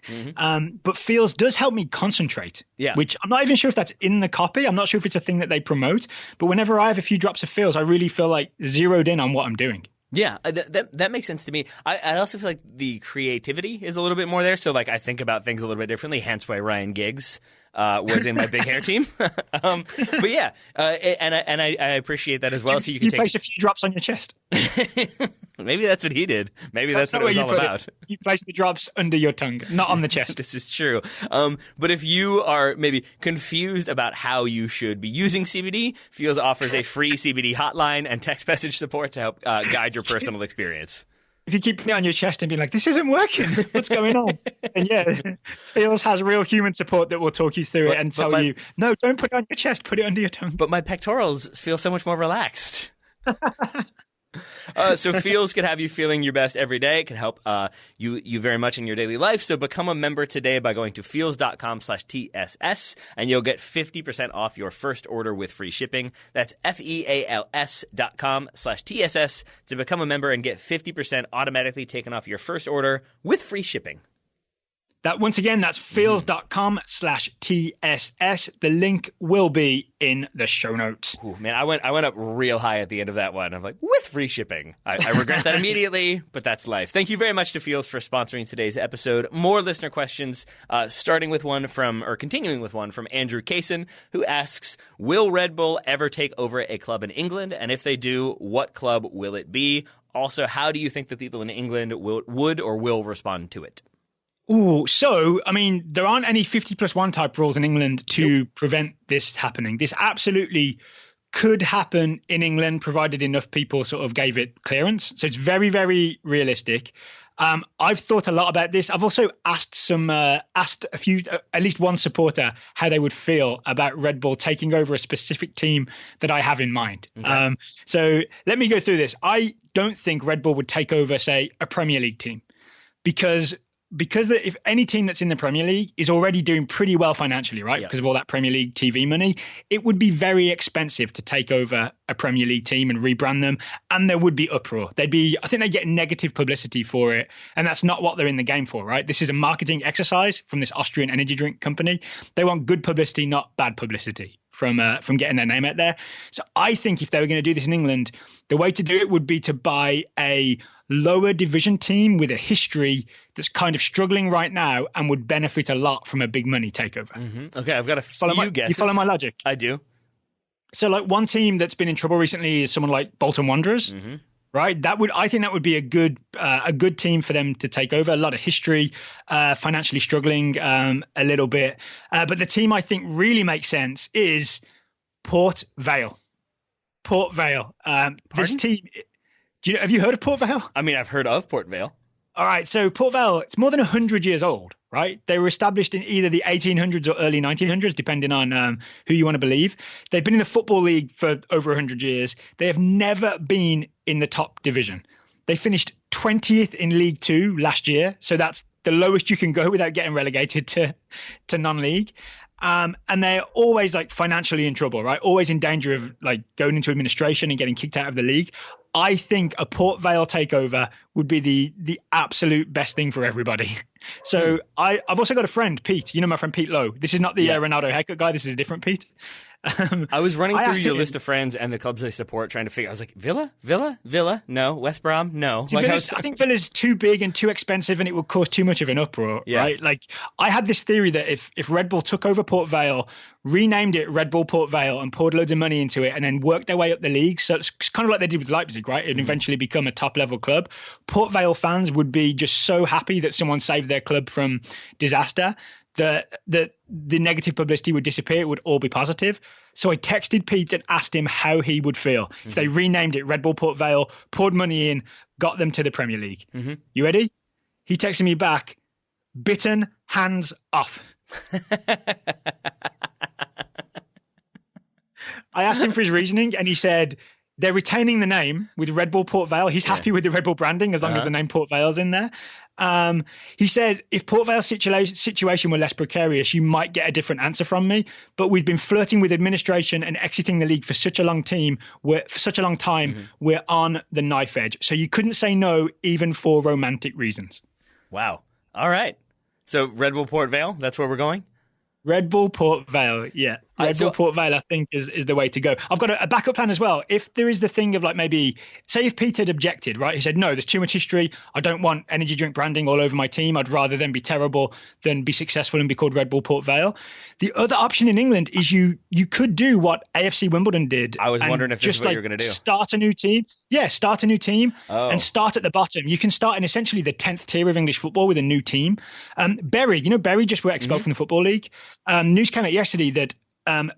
But Feels does help me concentrate. Yeah. Which I'm not even sure if that's in the copy. I'm not sure if it's a thing that they promote. But whenever I have a few drops of Feels, I really feel like zeroed in on what I'm doing. Yeah, that makes sense to me. I also feel like the creativity is a little bit more there. So like I think about things a little bit differently. Hence why Ryan Giggs was in my big hair team. But yeah, and I appreciate that as well. So you can place a few drops on your chest. Maybe that's what he did. Maybe that's what it was all about. You place the drops under your tongue, not on the chest. This is true. But if you are maybe confused about how you should be using CBD, Feels offers a free CBD hotline and text message support to help guide your personal experience. if you keep putting it on your chest and being like, this isn't working, what's going on? And yeah, Feels has real human support that will talk you through it and tell you, no, don't put it on your chest, put it under your tongue. But my pectorals feel so much more relaxed. So Feels could have you feeling your best every day. It can help you very much in your daily life. So become a member today by going to feels.com/TSS, and you'll get 50% off your first order with free shipping. That's FEALS.com/TSS to become a member and get 50% automatically taken off your first order with free shipping. That once again, that's feels.com/TSS. The link will be in the show notes. Ooh, man, I went up real high at the end of that one. I'm like, with free shipping. I regret that immediately, but that's life. Thank you very much to Feels for sponsoring today's episode. More listener questions, continuing with one from Andrew Kaysen, who asks, will Red Bull ever take over a club in England? And if they do, what club will it be? Also, how do you think the people in England would or will respond to it? Ooh, so, I mean, there aren't any 50+1 type rules in England to prevent this happening. This absolutely could happen in England, provided enough people sort of gave it clearance. So it's very, very realistic. I've thought a lot about this. I've also asked at least one supporter how they would feel about Red Bull taking over a specific team that I have in mind. Okay. So let me go through this. I don't think Red Bull would take over, say, a Premier League team, because if any team that's in the Premier League is already doing pretty well financially, right? Yeah. Because of all that Premier League TV money, it would be very expensive to take over a Premier League team and rebrand them. And there would be uproar. I think they get negative publicity for it. And that's not what they're in the game for, right? This is a marketing exercise from this Austrian energy drink company. They want good publicity, not bad publicity from getting their name out there. So I think if they were going to do this in England, the way to do it would be to buy a lower division team with a history that's kind of struggling right now and would benefit a lot from a big money takeover. Mm-hmm. Okay, I've got a few guesses. You follow my logic? I do. So like one team that's been in trouble recently is someone like Bolton Wanderers. Mm-hmm. Right, I think that would be a good team for them to take over. A lot of history, financially struggling a little bit, but the team I think really makes sense is Port Vale. Port Vale. This team. Have you heard of Port Vale? I mean, I've heard of Port Vale. All right, so Port Vale, it's more than 100 years old, right? They were established in either the 1800s or early 1900s, depending on who you want to believe. They've been in the Football League for over 100 years. They have never been in the top division. They finished 20th in League Two last year, so that's the lowest you can go without getting relegated to non-league. And they're always like financially in trouble, right? Always in danger of like going into administration and getting kicked out of the league. I think a Port Vale takeover would be the absolute best thing for everybody. So I've also got a friend, Pete. You know my friend Pete Lowe. This is not the Ronaldo haircut guy. This is a different Pete. I was running through your list of friends and the clubs they support, trying to figure. I was like, Villa, no. West Brom, no. See, I think Villa's too big and too expensive, and it would cause too much of an uproar. Yeah. Right? Like I had this theory that if Red Bull took over Port Vale, renamed it Red Bull Port Vale, and poured loads of money into it, and then worked their way up the league, so it's kind of like they did with Leipzig, right? And eventually become a top level club. Port Vale fans would be just so happy that someone saved their club from disaster. The negative publicity would disappear. It would all be positive. So I texted Pete and asked him how he would feel if they renamed it Red Bull Port Vale, poured money in, got them to the Premier League. Mm-hmm. You ready? He texted me back, bitten, hands off. I asked him for his reasoning and he said, they're retaining the name with Red Bull Port Vale. He's happy with the Red Bull branding as long as the name Port Vale's in there. He says, if Port Vale's situation were less precarious, you might get a different answer from me. But we've been flirting with administration and exiting the league for such a long time. We're on the knife edge. So you couldn't say no, even for romantic reasons. Wow. All right. So Red Bull Port Vale, that's where we're going? Red Bull Port Vale, yeah. Red Bull Port Vale, I think, is the way to go. I've got a backup plan as well. If there is the thing of like maybe, say if Pete had objected, right? He said, no, there's too much history. I don't want energy drink branding all over my team. I'd rather them be terrible than be successful and be called Red Bull Port Vale. The other option in England is you could do what AFC Wimbledon did. I was wondering if this is what you're going to do. Start a new team. Yeah, start a new team and start at the bottom. You can start in essentially the 10th tier of English football with a new team. Bury just were expelled from the Football League. News came out yesterday that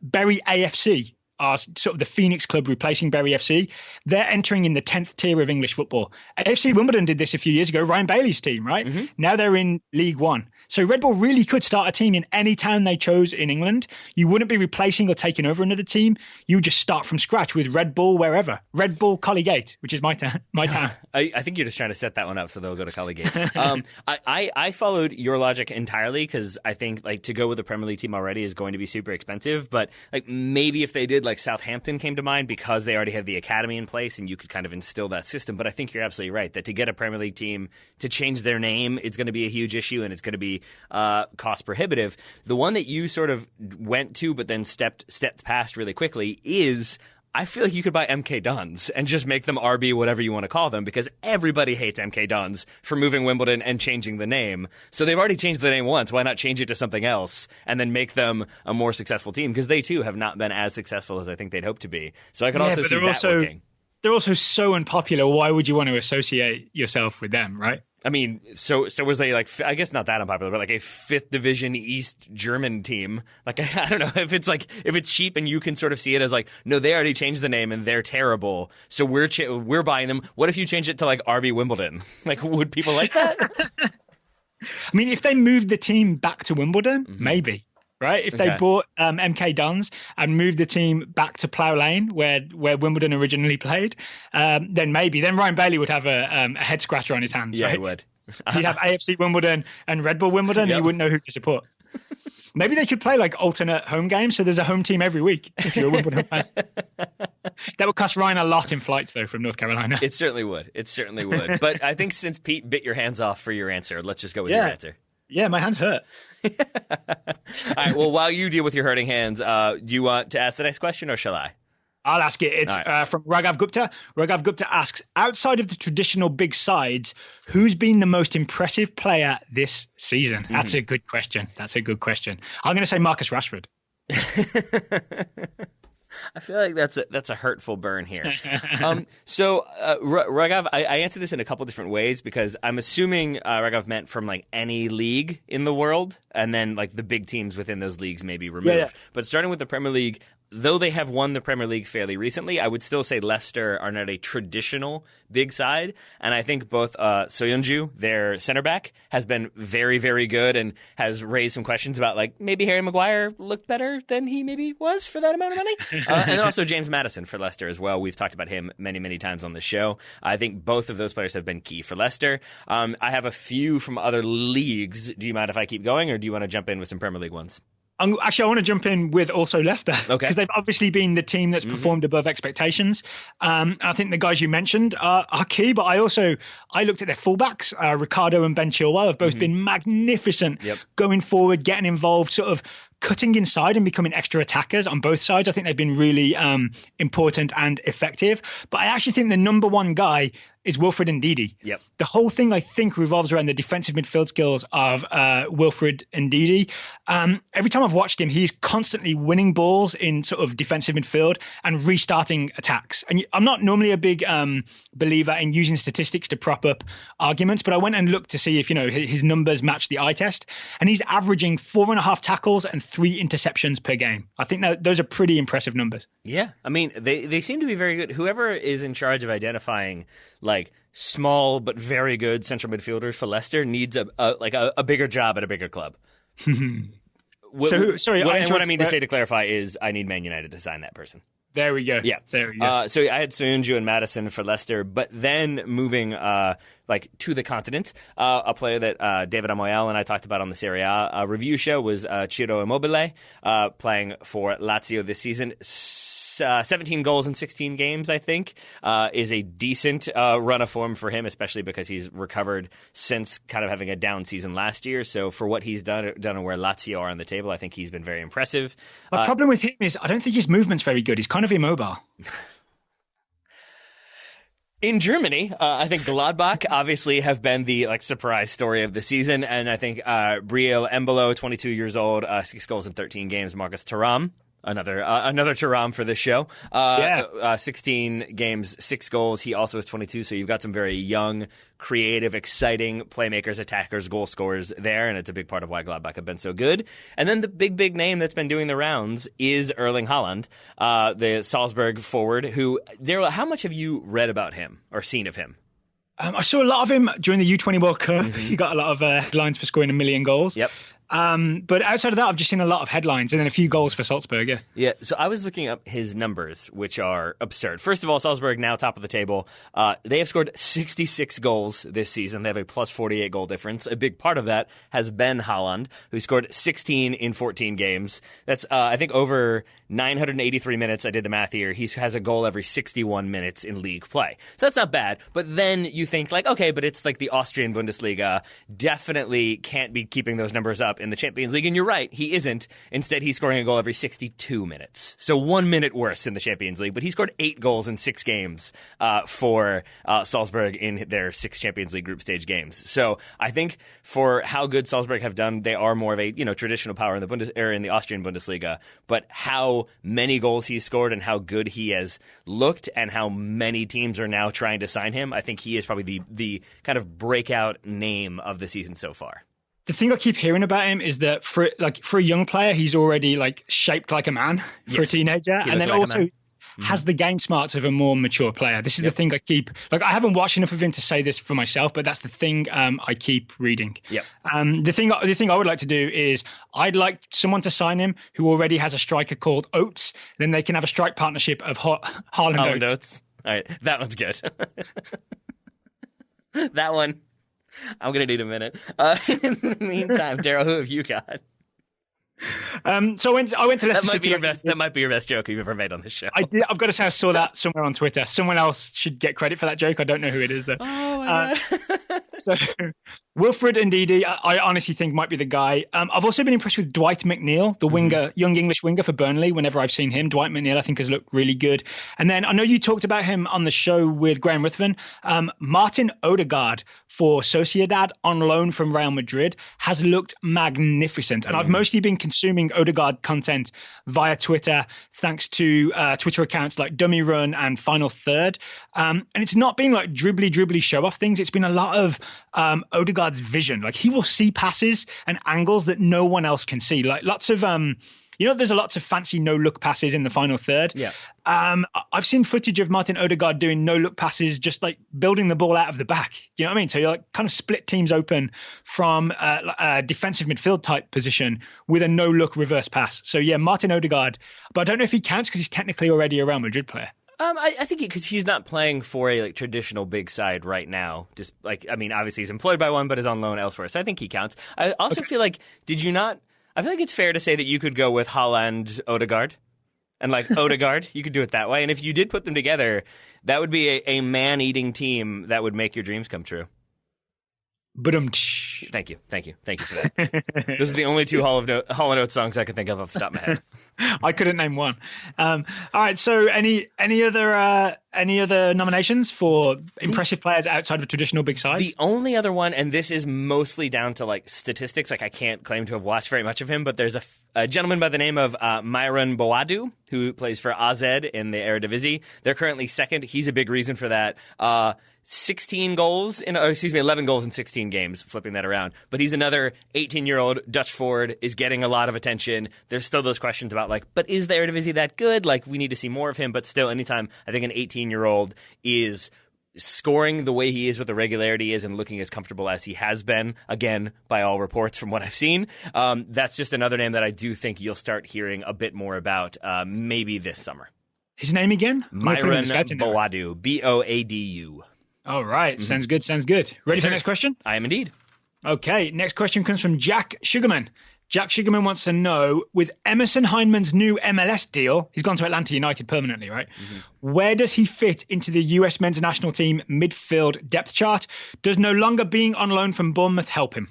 Bury AFC are sort of the Phoenix club replacing Bury FC. They're entering in the 10th tier of English football. AFC Wimbledon did this a few years ago, Ryan Bailey's team, right? Mm-hmm. Now they're in League One. So Red Bull really could start a team in any town they chose in England. You wouldn't be replacing or taking over another team. You would just start from scratch with Red Bull wherever. Red Bull Colleygate, which is my town. I think you're just trying to set that one up so they'll go to Colleygate. I followed your logic entirely because I think like to go with a Premier League team already is going to be super expensive. But like maybe if they did, like Southampton came to mind because they already have the academy in place and you could kind of instill that system. But I think you're absolutely right that to get a Premier League team to change their name, it's going to be a huge issue and it's going to be cost prohibitive. The one that you sort of went to but then stepped past really quickly is I feel like you could buy MK Dons and just make them RB whatever you want to call them because everybody hates MK Dons for moving Wimbledon and changing the name. So they've already changed the name once. Why not change it to something else and then make them a more successful team? Because they too have not been as successful as I think they'd hope to be. So I could also see that working. They're also so unpopular. Why would you want to associate yourself with them, right? I mean, so was they like, I guess not that unpopular, but like a 5th Division East German team. Like, I don't know if it's cheap and you can sort of see it as like, no, they already changed the name and they're terrible. So we're buying them. What if you change it to like RB Wimbledon? Like, would people like that? I mean, if they moved the team back to Wimbledon, maybe. Right, if they bought MK Dons and moved the team back to Plough Lane, where Wimbledon originally played, then maybe Ryan Bailey would have a head scratcher on his hands. Yeah, right? he would. He'd have AFC Wimbledon and Red Bull Wimbledon, and you wouldn't know who to support. Maybe they could play like alternate home games, so there's a home team every week if you're a Wimbledon fan. That would cost Ryan a lot in flights, though, from North Carolina. It certainly would. But I think since Pete bit your hands off for your answer, let's just go with your answer. Yeah, my hands hurt. All right, well, while you deal with your hurting hands, do you want to ask the next question or shall I? I'll ask it. It's from Raghav Gupta. Raghav Gupta asks, outside of the traditional big sides, who's been the most impressive player this season? Mm-hmm. That's a good question. I'm going to say Marcus Rashford. I feel like that's a hurtful burn here. Raghav, I answered this in a couple different ways because I'm assuming Raghav meant from like any league in the world, and then like the big teams within those leagues may be removed. Yeah. But starting with the Premier League, though they have won the Premier League fairly recently, I would still say Leicester are not a traditional big side. And I think both Soyuncu, their center back, has been very, very good and has raised some questions about like maybe Harry Maguire looked better than he maybe was for that amount of money. And then also James Maddison for Leicester as well. We've talked about him many, many times on the show. I think both of those players have been key for Leicester. I have a few from other leagues. Do you mind if I keep going, or do you want to jump in with some Premier League ones? Actually, I want to jump in with also Leicester because they've obviously been the team that's performed above expectations. I think the guys you mentioned are key, but I looked at their fullbacks. Ricardo and Ben Chilwell have both been magnificent going forward, getting involved, sort of cutting inside and becoming extra attackers on both sides. I think they've been really important and effective. But I actually think the number one guy is Wilfred Ndidi. Yep. The whole thing, I think, revolves around the defensive midfield skills of Wilfred Ndidi. Every time I've watched him, he's constantly winning balls in sort of defensive midfield and restarting attacks. And I'm not normally a big believer in using statistics to prop up arguments, but I went and looked to see if, his numbers match the eye test. And he's averaging 4.5 tackles and 3 interceptions per game. I think that those are pretty impressive numbers. Yeah. I mean, they seem to be very good. Whoever is in charge of identifying like small but very good central midfielders for Leicester needs a bigger job at a bigger club. What I mean to say to clarify is I need Man United to sign that person. There we go. Yeah. There we go. So I had Soyuncu and Maddison for Leicester, but then moving to the continent, a player that David Amoyal and I talked about on the Serie A review show was Ciro Immobile, playing for Lazio this season. 17 goals in 16 games, I think, is a decent run of form for him, especially because he's recovered since kind of having a down season last year. So for what he's done and where Lazio are on the table, I think he's been very impressive. My problem with him is I don't think his movement's very good. He's kind of immobile. In Germany, I think Gladbach obviously have been the surprise story of the season, and I think Briel Embolo, 22 years old, 6 goals in 13 games. Marcus Thuram, Another Thuram for this show. 16 games, 6 goals. He also is 22, so you've got some very young, creative, exciting playmakers, attackers, goal scorers there, and it's a big part of why Gladbach have been so good. And then the big name that's been doing the rounds is Erling Haaland, the Salzburg forward, who, Daryl, how much have you read about him or seen of him? I saw a lot of him during the U20 World Cup. Mm-hmm. He got a lot of headlines for scoring 1 million goals. Yep. But outside of that, I've just seen a lot of headlines and then a few goals for Salzburg. Yeah. So I was looking up his numbers, which are absurd. First of all, Salzburg now top of the table. They have scored 66 goals this season. They have a plus 48 goal difference. A big part of that has been Haaland, who scored 16 in 14 games. That's, I think, over 983 minutes. I did the math here. He has a goal every 61 minutes in league play. So that's not bad. But then you think, like, okay, but it's like the Austrian Bundesliga. Definitely can't be keeping those numbers up in the Champions League, and you're right, he isn't. Instead, he's scoring a goal every 62 minutes. So 1 minute worse in the Champions League, but he scored 8 goals in 6 games for Salzburg in their 6 Champions League group stage games. So I think for how good Salzburg have done, they are more of a traditional power in the Austrian Bundesliga, but how many goals he's scored and how good he has looked and how many teams are now trying to sign him, I think he is probably the kind of breakout name of the season so far. The thing I keep hearing about him is that for a young player, he's already shaped like a man for a teenager, and then also has the game smarts of a more mature player. This is the thing I keep I haven't watched enough of him to say this for myself, but that's the thing I keep reading. Yeah. The thing I would like to do is I'd like someone to sign him who already has a striker called Oates. Then they can have a strike partnership of Haaland Oates. All right, that one's good. That one. I'm going to need a minute. In the meantime, Daryl, who have you got? So I went to Leicester City. That might be your best joke you've ever made on this show. I did. I've got to say I saw that somewhere on Twitter. Someone else should get credit for that joke. I don't know who it is though. Oh my God. So Wilfred Ndidi, I honestly think might be the guy. I've also been impressed with Dwight McNeil, the winger, young English winger for Burnley. Whenever I've seen him, Dwight McNeil I think has looked really good. And then I know you talked about him on the show with Graham Ruthven. Martin Odegaard for Sociedad on loan from Real Madrid has looked magnificent. And I've mostly been consuming Odegaard content via Twitter, thanks to Twitter accounts like Dummy Run and Final Third. And it's not been like dribbly show off things. It's been a lot of Odegaard's vision. Like he will see passes and angles that no one else can see. Like lots of there's lots of fancy no-look passes in the Final Third. Yeah. I've seen footage of Martin Odegaard doing no-look passes, just like building the ball out of the back. Do you know what I mean? So you're like kind of split teams open from a defensive midfield type position with a no-look reverse pass. So yeah, Martin Odegaard. But I don't know if he counts because he's technically already a Real Madrid player. I think because he's not playing for a traditional big side right now. Just obviously he's employed by one, but is on loan elsewhere. So I think he counts. I also feel like, I feel like it's fair to say that you could go with Haaland, Odegaard, and Odegaard. You could do it that way. And if you did put them together, that would be a man-eating team that would make your dreams come true. Thank you for that. Those are the only 2 Hall & Oates songs I can think of off the top of my head. I couldn't name one. All right. So any other nominations for impressive players outside of traditional big sides? The only other one, and this is mostly down to statistics. I can't claim to have watched very much of him, but there's a gentleman by the name of Myron Boadu who plays for AZ in the Eredivisie. They're currently second. He's a big reason for that. 11 goals in 16 games, flipping that around. But he's another 18-year-old Dutch forward, is getting a lot of attention. There's still those questions about but is the Eredivisie that good? We need to see more of him. But still, anytime I think an 18-year-old is scoring the way he is with the regularity he is and looking as comfortable as he has been, again, by all reports from what I've seen, that's just another name that I do think you'll start hearing a bit more about maybe this summer. His name again? Myron Boadu, Boadu. All right. Sounds good. Ready for the next question? I am indeed. Okay. Next question comes from Jack Sugarman. Jack Sugarman wants to know, with Emerson Hyndman's new MLS deal, he's gone to Atlanta United permanently, right? Mm-hmm. Where does he fit into the US men's national team midfield depth chart? Does no longer being on loan from Bournemouth help him?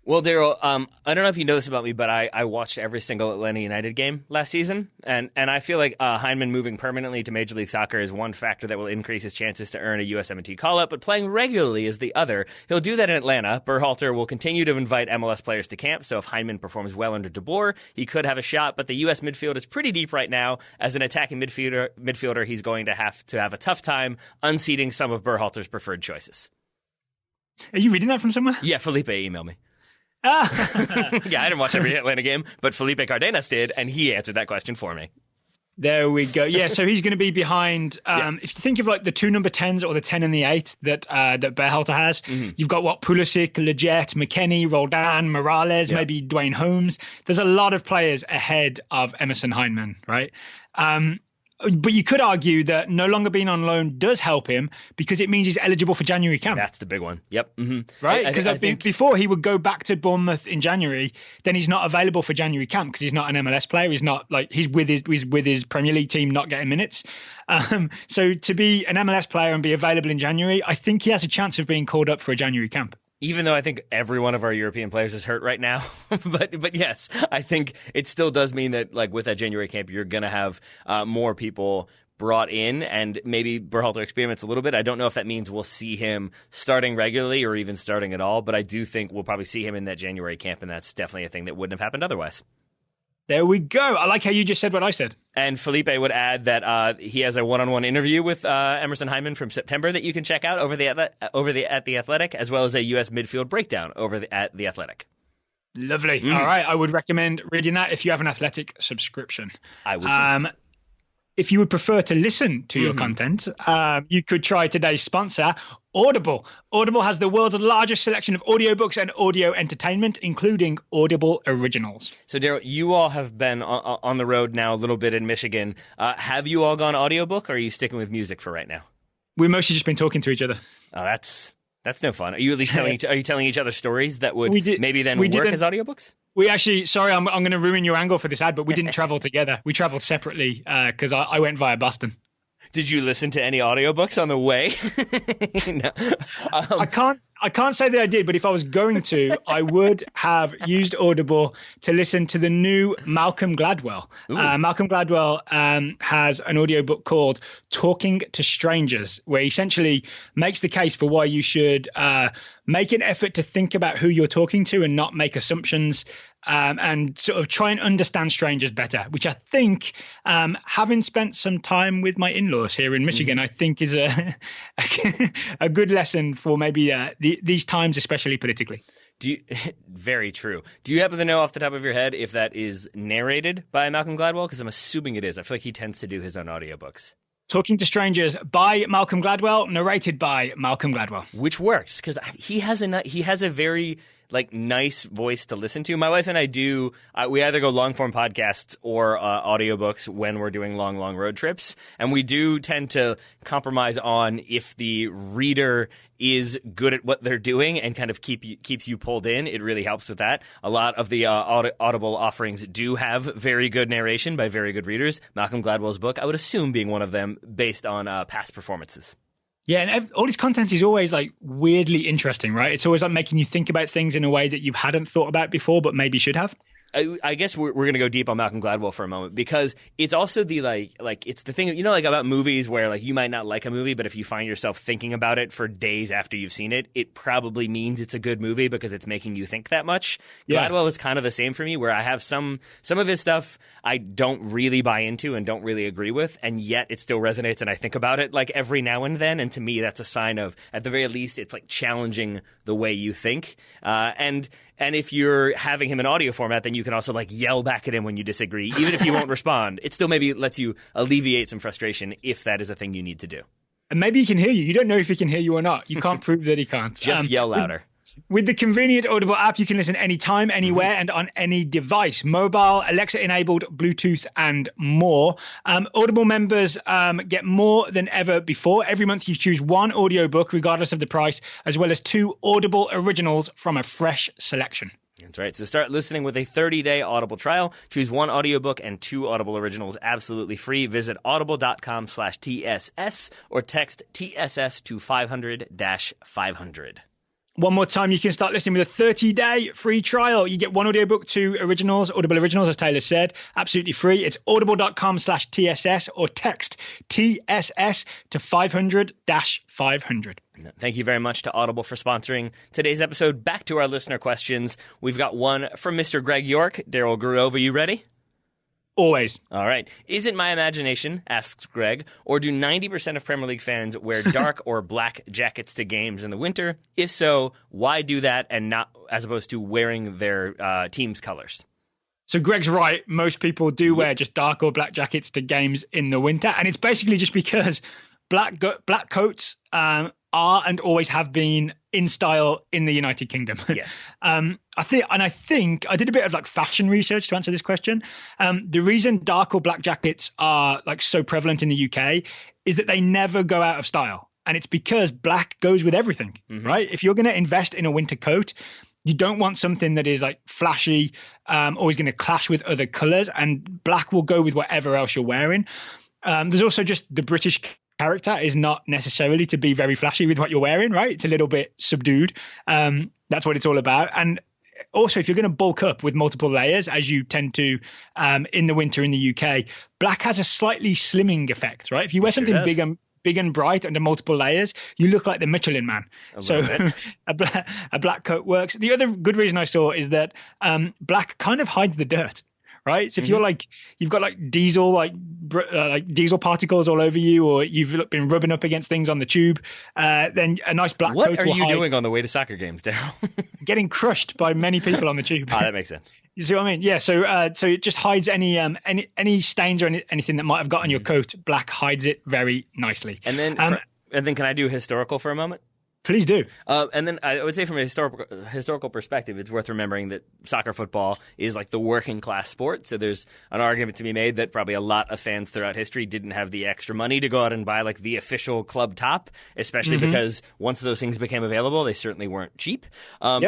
Well, Daryl, I don't know if you know this about me, but I watched every single Atlanta United game last season, and I feel like Hyndman moving permanently to Major League Soccer is one factor that will increase his chances to earn a USMNT call-up, but playing regularly is the other. He'll do that in Atlanta. Berhalter will continue to invite MLS players to camp, so if Hyndman performs well under De Boer, he could have a shot, but the U.S. midfield is pretty deep right now. As an attacking midfielder, he's going to have a tough time unseating some of Berhalter's preferred choices. Are you reading that from somewhere? Yeah, Felipe emailed me. Yeah, I didn't watch every Atlanta game, but Felipe Cardenas did, and he answered that question for me. There we go. Yeah, so he's going to be behind. If you think of like the two number 10s or the 10 and the 8 that Berhalter has, you've got Pulisic, Leggett, McKennie, Roldan, Morales, maybe Dwayne Holmes. There's a lot of players ahead of Emerson Hyndman, right? But you could argue that no longer being on loan does help him because it means he's eligible for January camp. That's the big one. Yep. Mm-hmm. Right? Because before he would go back to Bournemouth in January, then he's not available for January camp because he's not an MLS player. He's not like he's with his Premier League team not getting minutes. So to be an MLS player and be available in January, I think he has a chance of being called up for a January camp. Even though I think every one of our European players is hurt right now. but yes, I think it still does mean that like with that January camp, you're going to have more people brought in and maybe Berhalter experiments a little bit. I don't know if that means we'll see him starting regularly or even starting at all, but I do think we'll probably see him in that January camp, and that's definitely a thing that wouldn't have happened otherwise. There we go. I like how you just said what I said. And Felipe would add that he has a one-on-one interview with Emerson Hyndman from September that you can check out at The Athletic, as well as a U.S. midfield breakdown at The Athletic. Lovely. All right. I would recommend reading that if you have an Athletic subscription. I would too. If you would prefer to listen to your content, you could try today's sponsor, Audible. Audible has the world's largest selection of audiobooks and audio entertainment, including Audible originals. So, Daryl, you all have been on the road now a little bit in Michigan. Have you all gone audiobook, or are you sticking with music for right now? We've mostly just been talking to each other. Oh, that's no fun. Are you at least telling each other stories that would maybe then work as audiobooks? We actually, sorry, I'm going to ruin your angle for this ad, but we didn't travel together. We traveled separately because I went via Boston. Did you listen to any audiobooks on the way? No. I can't say that I did, but if I was going to, I would have used Audible to listen to the new Malcolm Gladwell. Malcolm Gladwell has an audiobook called Talking to Strangers, where he essentially makes the case for why you should make an effort to think about who you're talking to and not make assumptions, and sort of try and understand strangers better, which I think, having spent some time with my in-laws here in Michigan, I think is a good lesson for maybe these times, especially politically. Very true. Do you happen to know off the top of your head if that is narrated by Malcolm Gladwell? Because I'm assuming it is. I feel like he tends to do his own audiobooks. Talking to Strangers by Malcolm Gladwell, narrated by Malcolm Gladwell. Which works, because he has a very nice voice to listen to. My wife and I we either go long form podcasts or audiobooks when we're doing long road trips. And we do tend to compromise on if the reader is good at what they're doing and kind of keeps you pulled in. It really helps with that. A lot of the Audible offerings do have very good narration by very good readers. Malcolm Gladwell's book, I would assume, being one of them based on past performances. Yeah, and all his content is always weirdly interesting, right? It's always making you think about things in a way that you hadn't thought about before, but maybe should have. I guess we're going to go deep on Malcolm Gladwell for a moment, because it's also the it's the thing, about movies where you might not like a movie, but if you find yourself thinking about it for days after you've seen it, it probably means it's a good movie because it's making you think that much. Yeah. Gladwell is kind of the same for me, where I have some of his stuff I don't really buy into and don't really agree with, and yet it still resonates and I think about it every now and then, and to me that's a sign of, at the very least, it's challenging the way you think. And if you're having him in audio format, then you can also yell back at him when you disagree, even if he won't respond. It still maybe lets you alleviate some frustration if that is a thing you need to do. And maybe he can hear you. You don't know if he can hear you or not. You can't prove that he can't. Just yell louder. With the convenient Audible app, you can listen anytime, anywhere, and on any device. Mobile, Alexa-enabled, Bluetooth, and more. Audible members get more than ever before. Every month you choose one audiobook, regardless of the price, as well as 2 Audible originals from a fresh selection. That's right. So start listening with a 30-day Audible trial. Choose 1 audiobook and 2 Audible originals absolutely free. Visit audible.com/TSS or text TSS to 500-500. One more time, you can start listening with a 30-day free trial. You get one audiobook, 2 originals, Audible originals, as Taylor said, absolutely free. It's audible.com/TSS or text TSS to 500-500. Thank you very much to Audible for sponsoring today's episode. Back to our listener questions. We've got one from Mr. Greg York. Daryl Grove, you ready? Always. All right. Is it my imagination, asks Greg, or do 90% of Premier League fans wear dark or black jackets to games in the winter? If so, why do that and not as opposed to wearing their team's colors? So Greg's right. Most people do wear just dark or black jackets to games in the winter. And it's basically just because black coats are and always have been in style in the United Kingdom. Yes. I think I did a bit of like fashion research to answer this question. The reason dark or black jackets are like so prevalent in the UK is that they never go out of style. And it's because black goes with everything, right? If you're going to invest in a winter coat, you don't want something that is like flashy, always going to clash with other colors, and black will go with whatever else you're wearing. There's also just the British character is not necessarily to be very flashy with what you're wearing, right? It's a little bit subdued. That's what it's all about. And also, if you're going to bulk up with multiple layers, as you tend to in the winter in the UK, black has a slightly slimming effect, right? If you wear something big and bright under multiple layers, you look like the Michelin Man. So a black coat works. The other good reason I saw is that black kind of hides the dirt. Right. So if you're you've got like diesel particles all over you, or you've been rubbing up against things on the tube, then a nice black coat will hide. What are you doing on the way to soccer games, Daryl? Getting crushed by many people on the tube. That makes sense. You see what I mean? Yeah. So it just hides any stains or anything that might have got on your coat. Black hides it very nicely. And then can I do historical for a moment? Please do. And then I would say from a historical perspective, it's worth remembering that soccer football is like the working class sport. So there's an argument to be made that probably a lot of fans throughout history didn't have the extra money to go out and buy like the official club top, especially because once those things became available, they certainly weren't cheap.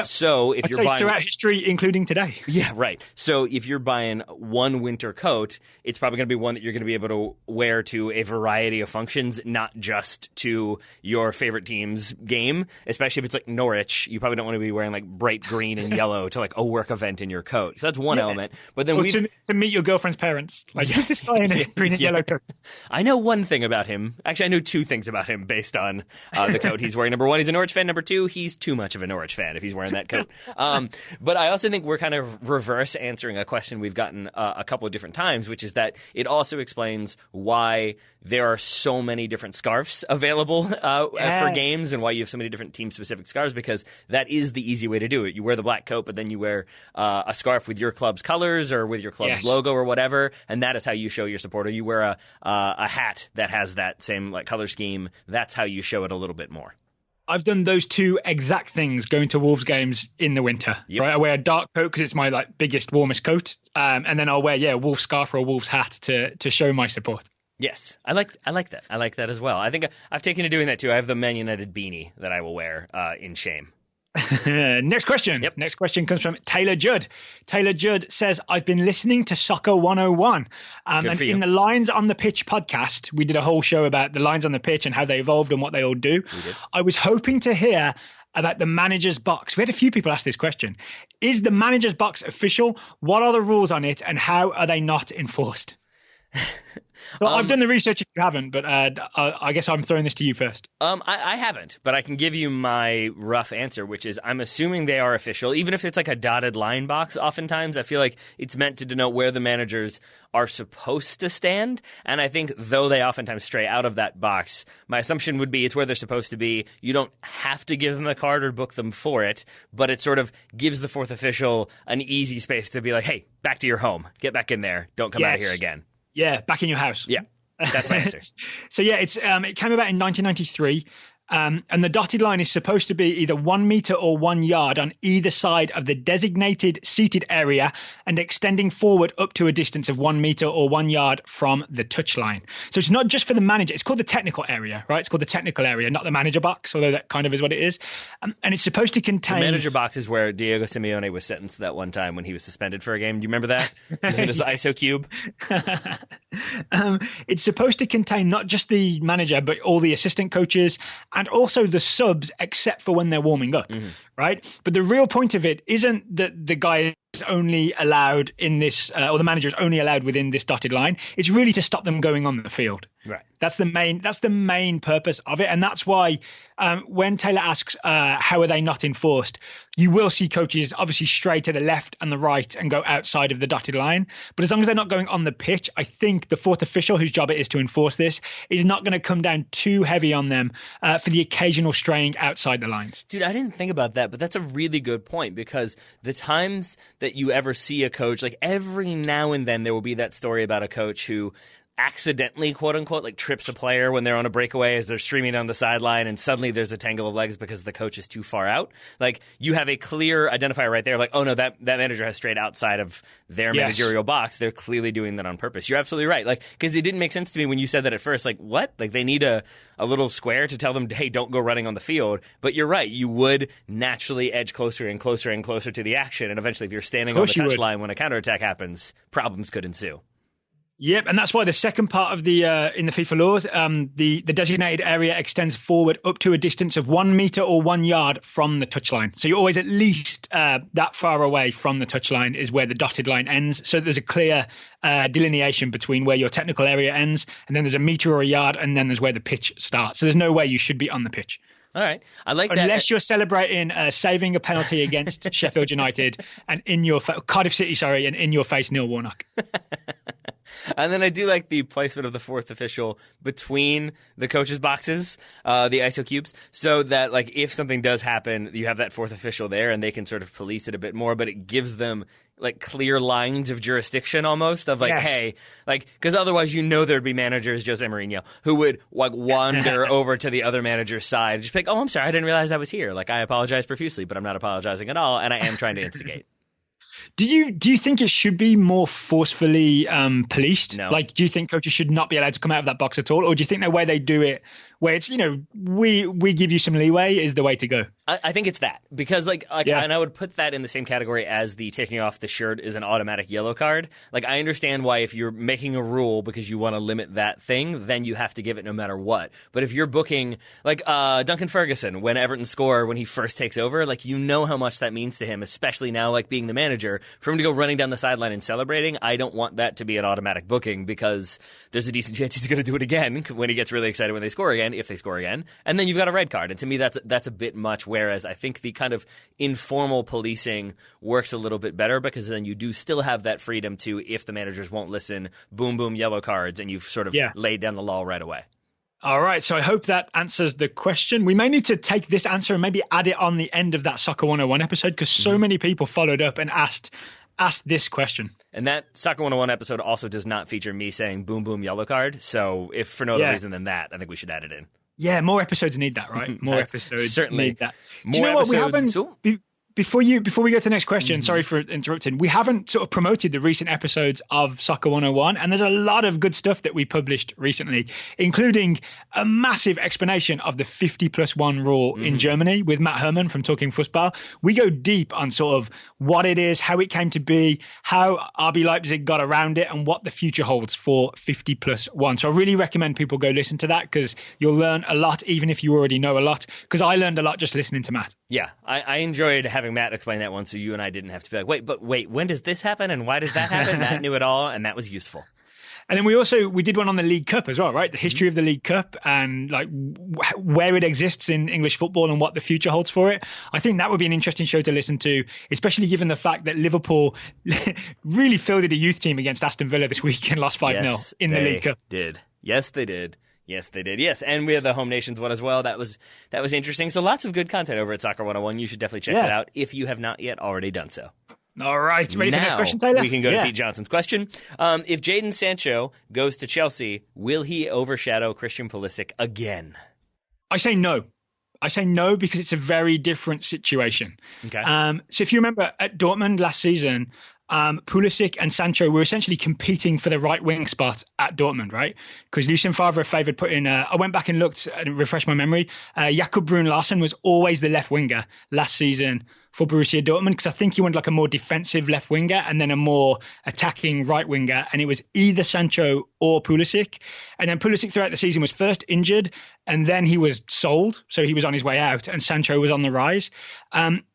So if you're buying throughout history, including today. Yeah, right. So if you're buying one winter coat, it's probably going to be one that you're going to be able to wear to a variety of functions, not just to your favorite team's game. Especially if it's like Norwich, you probably don't want to be wearing like bright green and yellow to like a work event in your coat. So that's one element. But then to meet your girlfriend's parents. Like, who's this guy in a green and yellow coat? I know one thing about him. Actually, I know two things about him based on the coat he's wearing. Number one, he's a Norwich fan. Number two, he's too much of a Norwich fan if he's wearing that coat. But I also think we're kind of reverse answering a question we've gotten a couple of different times, which is that it also explains why there are so many different scarves available for games, and why you have so many different team-specific scarves, because that is the easy way to do it. You wear the black coat, but then you wear a scarf with your club's colors or with your club's logo or whatever, and that is how you show your support. Or you wear a hat that has that same like color scheme. That's how you show it a little bit more. I've done those two exact things going to Wolves games in the winter. Right, I wear a dark coat because it's my like biggest, warmest coat, and then I'll wear a Wolves scarf or a Wolves hat to show my support. Yes, I like that. I like that as well. I think I've taken to doing that too. I have the Man United beanie that I will wear in shame. Next question. Next question comes from Taylor Judd. Taylor Judd says, I've been listening to Soccer 101. And in the Lines on the Pitch podcast, we did a whole show about the lines on the pitch and how they evolved and what they all do. We did. I was hoping to hear about the manager's box. We had a few people ask this question. Is the manager's box official? What are the rules on it, and how are they not enforced? Well, I've done the research if you haven't, but I guess I'm throwing this to you first. I haven't, but I can give you my rough answer, which is I'm assuming they are official, even if it's like a dotted line box. Oftentimes, I feel like it's meant to denote where the managers are supposed to stand, and I think though they oftentimes stray out of that box, my assumption would be it's where they're supposed to be. You don't have to give them a card or book them for it, but it sort of gives the fourth official an easy space to be like, hey, back to your home. Get back in there. Don't come out of here again. Yeah, back in your house. Yeah, that's my answer. So yeah, it came about in 1993. And the dotted line is supposed to be either 1 meter or 1 yard on either side of the designated seated area and extending forward up to a distance of 1 meter or 1 yard from the touchline. So it's not just for the manager. It's called the technical area, right? It's called the technical area, not the manager box, although that kind of is what it is. And it's supposed to contain... The manager box is where Diego Simeone was sentenced that one time when he was suspended for a game. Do you remember that? In his ISO cube. It's supposed to contain not just the manager, but all the assistant coaches and also the subs, except for when they're warming up, right? But the real point of it isn't that the guy is only allowed in this, or the manager is only allowed within this dotted line. It's really to stop them going on the field. Right. That's the main purpose of it. And that's why when Taylor asks, how are they not enforced? You will see coaches obviously stray to the left and the right and go outside of the dotted line. But as long as they're not going on the pitch, I think the fourth official, whose job it is to enforce this, is not going to come down too heavy on them for the occasional straying outside the lines. Dude, I didn't think about that, but that's a really good point, because the times that you ever see a coach, like every now and then there will be that story about a coach who accidentally, quote unquote, like trips a player when they're on a breakaway as they're streaming down the sideline, and suddenly there's a tangle of legs because the coach is too far out. Like, you have a clear identifier right there, like, oh no, that manager has strayed outside of their managerial box. They're clearly doing that on purpose. You're absolutely right. Like, because it didn't make sense to me when you said that at first. Like, what? Like, they need a little square to tell them, hey, don't go running on the field. But you're right. You would naturally edge closer and closer and closer to the action, and eventually if you're standing on the touchline when a counterattack happens, problems could ensue. Yep, and that's why the second part of the in the FIFA laws, the designated area extends forward up to a distance of 1 meter or 1 yard from the touchline. So you're always at least that far away from the touchline is where the dotted line ends. So there's a clear delineation between where your technical area ends, and then there's a meter or a yard, and then there's where the pitch starts. So there's no way you should be on the pitch. All right. I like that. Unless you're celebrating saving a penalty against Sheffield United and Cardiff City, and in your face, Neil Warnock. And then I do like the placement of the fourth official between the coaches' boxes, the ISO cubes, so that, like, if something does happen, you have that fourth official there and they can sort of police it a bit more, but it gives them like clear lines of jurisdiction almost of like, hey, like, because otherwise, there'd be managers, Jose Mourinho, who would like wander over to the other manager's side, just be like, oh, I'm sorry, I didn't realize I was here. Like, I apologize profusely, but I'm not apologizing at all, and I am trying to instigate. Do you think it should be more forcefully policed? No. Like, do you think coaches should not be allowed to come out of that box at all? Or do you think the way they do it, where it's, we give you some leeway, is the way to go? I think it's that. Because, and I would put that in the same category as the taking off the shirt is an automatic yellow card. Like, I understand why if you're making a rule because you want to limit that thing, then you have to give it no matter what. But if you're booking, like Duncan Ferguson, when Everton score, when he first takes over, like, how much that means to him, especially now, like, being the manager. For him to go running down the sideline and celebrating, I don't want that to be an automatic booking, because there's a decent chance he's going to do it again when he gets really excited when they score again, if they score again. And then you've got a red card. And to me, that's a bit much, whereas I think the kind of informal policing works a little bit better, because then you do still have that freedom to, if the managers won't listen, boom, boom, yellow cards, and you've sort of laid down the law right away. All right, so I hope that answers the question. We may need to take this answer and maybe add it on the end of that Soccer 101 episode, because so many people followed up and asked this question. And that Soccer 101 episode also does not feature me saying boom, boom, yellow card. So if for no other reason than that, I think we should add it in. Yeah, more episodes need that, right? More episodes certainly need that. More Do you know episodes. What? We haven't... Before we go to the next question, sorry for interrupting, we haven't sort of promoted the recent episodes of Soccer 101, and there's a lot of good stuff that we published recently, including a massive explanation of the 50+1 rule in Germany with Matt Herman from Talking Fußball. We go deep on sort of what it is, how it came to be, how RB Leipzig got around it, and what the future holds for 50+1. So I really recommend people go listen to that, because you'll learn a lot, even if you already know a lot, because I learned a lot just listening to Matt. Yeah, I enjoyed having Matt explain that one, so you and I didn't have to be like, wait, when does this happen and why does that happen? Matt knew it all, and that was useful. And then we did one on the League Cup as well, right? The history of the League Cup and like where it exists in English football and what the future holds for it. I think that would be an interesting show to listen to, especially given the fact that Liverpool really fielded a youth team against Aston Villa this week and lost 5-0 in the League Cup. Yes, they did. Yes, they did. Yes, and we have the Home Nations one as well. That was interesting. So lots of good content over at Soccer 101. You should definitely check that out if you have not yet already done so. All right. Ready for the next question, Taylor? We can go to Pete Johnson's question. If Jadon Sancho goes to Chelsea, will he overshadow Christian Pulisic again? I say no. Because it's a very different situation. Okay. So if you remember at Dortmund last season, Pulisic and Sancho were essentially competing for the right wing spot at Dortmund, right? Because Lucien Favre favoured putting, I went back and looked and refreshed my memory. Jakob Brun Larsen was always the left winger last season for Borussia Dortmund, because I think he wanted like a more defensive left winger and then a more attacking right winger. And it was either Sancho or Pulisic. And then Pulisic throughout the season was first injured and then he was sold. So he was on his way out and Sancho was on the rise.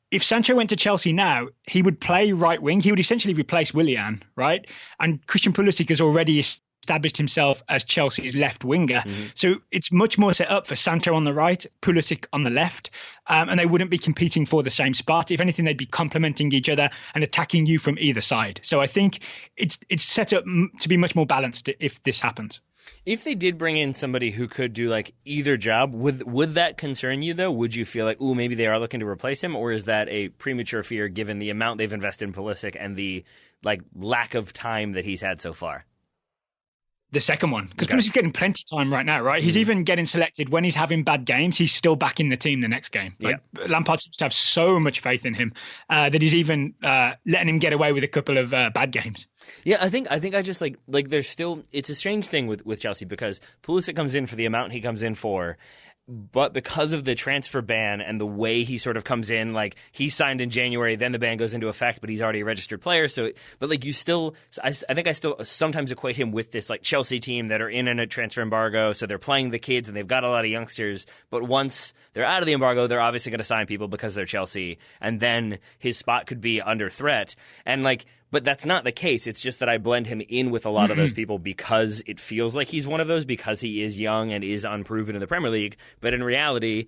If Sancho went to Chelsea now, he would play right wing. He would essentially replace Willian, right? And Christian Pulisic has already established himself as Chelsea's left winger. So it's much more set up for Sancho on the right, Pulisic on the left, and they wouldn't be competing for the same spot. If anything, they'd be complementing each other and attacking you from either side. So I think it's set up to be much more balanced if this happens. If they did bring in somebody who could do like either job, would that concern you though? Would you feel like, maybe they are looking to replace him, or is that a premature fear given the amount they've invested in Pulisic and the like lack of time that he's had so far? The second one, because Pulisic's getting plenty of time right now, right? He's even getting selected when he's having bad games. He's still back in the team the next game. Lampard seems to have so much faith in him that he's even letting him get away with a couple of bad games. Yeah, I think I just like there's still, it's a strange thing with Chelsea because Pulisic comes in for the amount he comes in for. But because of the transfer ban and the way he sort of comes in, like he signed in January, then the ban goes into effect, but he's already a registered player. So, but like you still, I think I still sometimes equate him with this like Chelsea team that are in a transfer embargo. So they're playing the kids and they've got a lot of youngsters. But once they're out of the embargo, they're obviously going to sign people because they're Chelsea. And then his spot could be under threat. And like, but that's not the case. It's just that I blend him in with a lot of those people because it feels like he's one of those because he is young and is unproven in the Premier League. But in reality,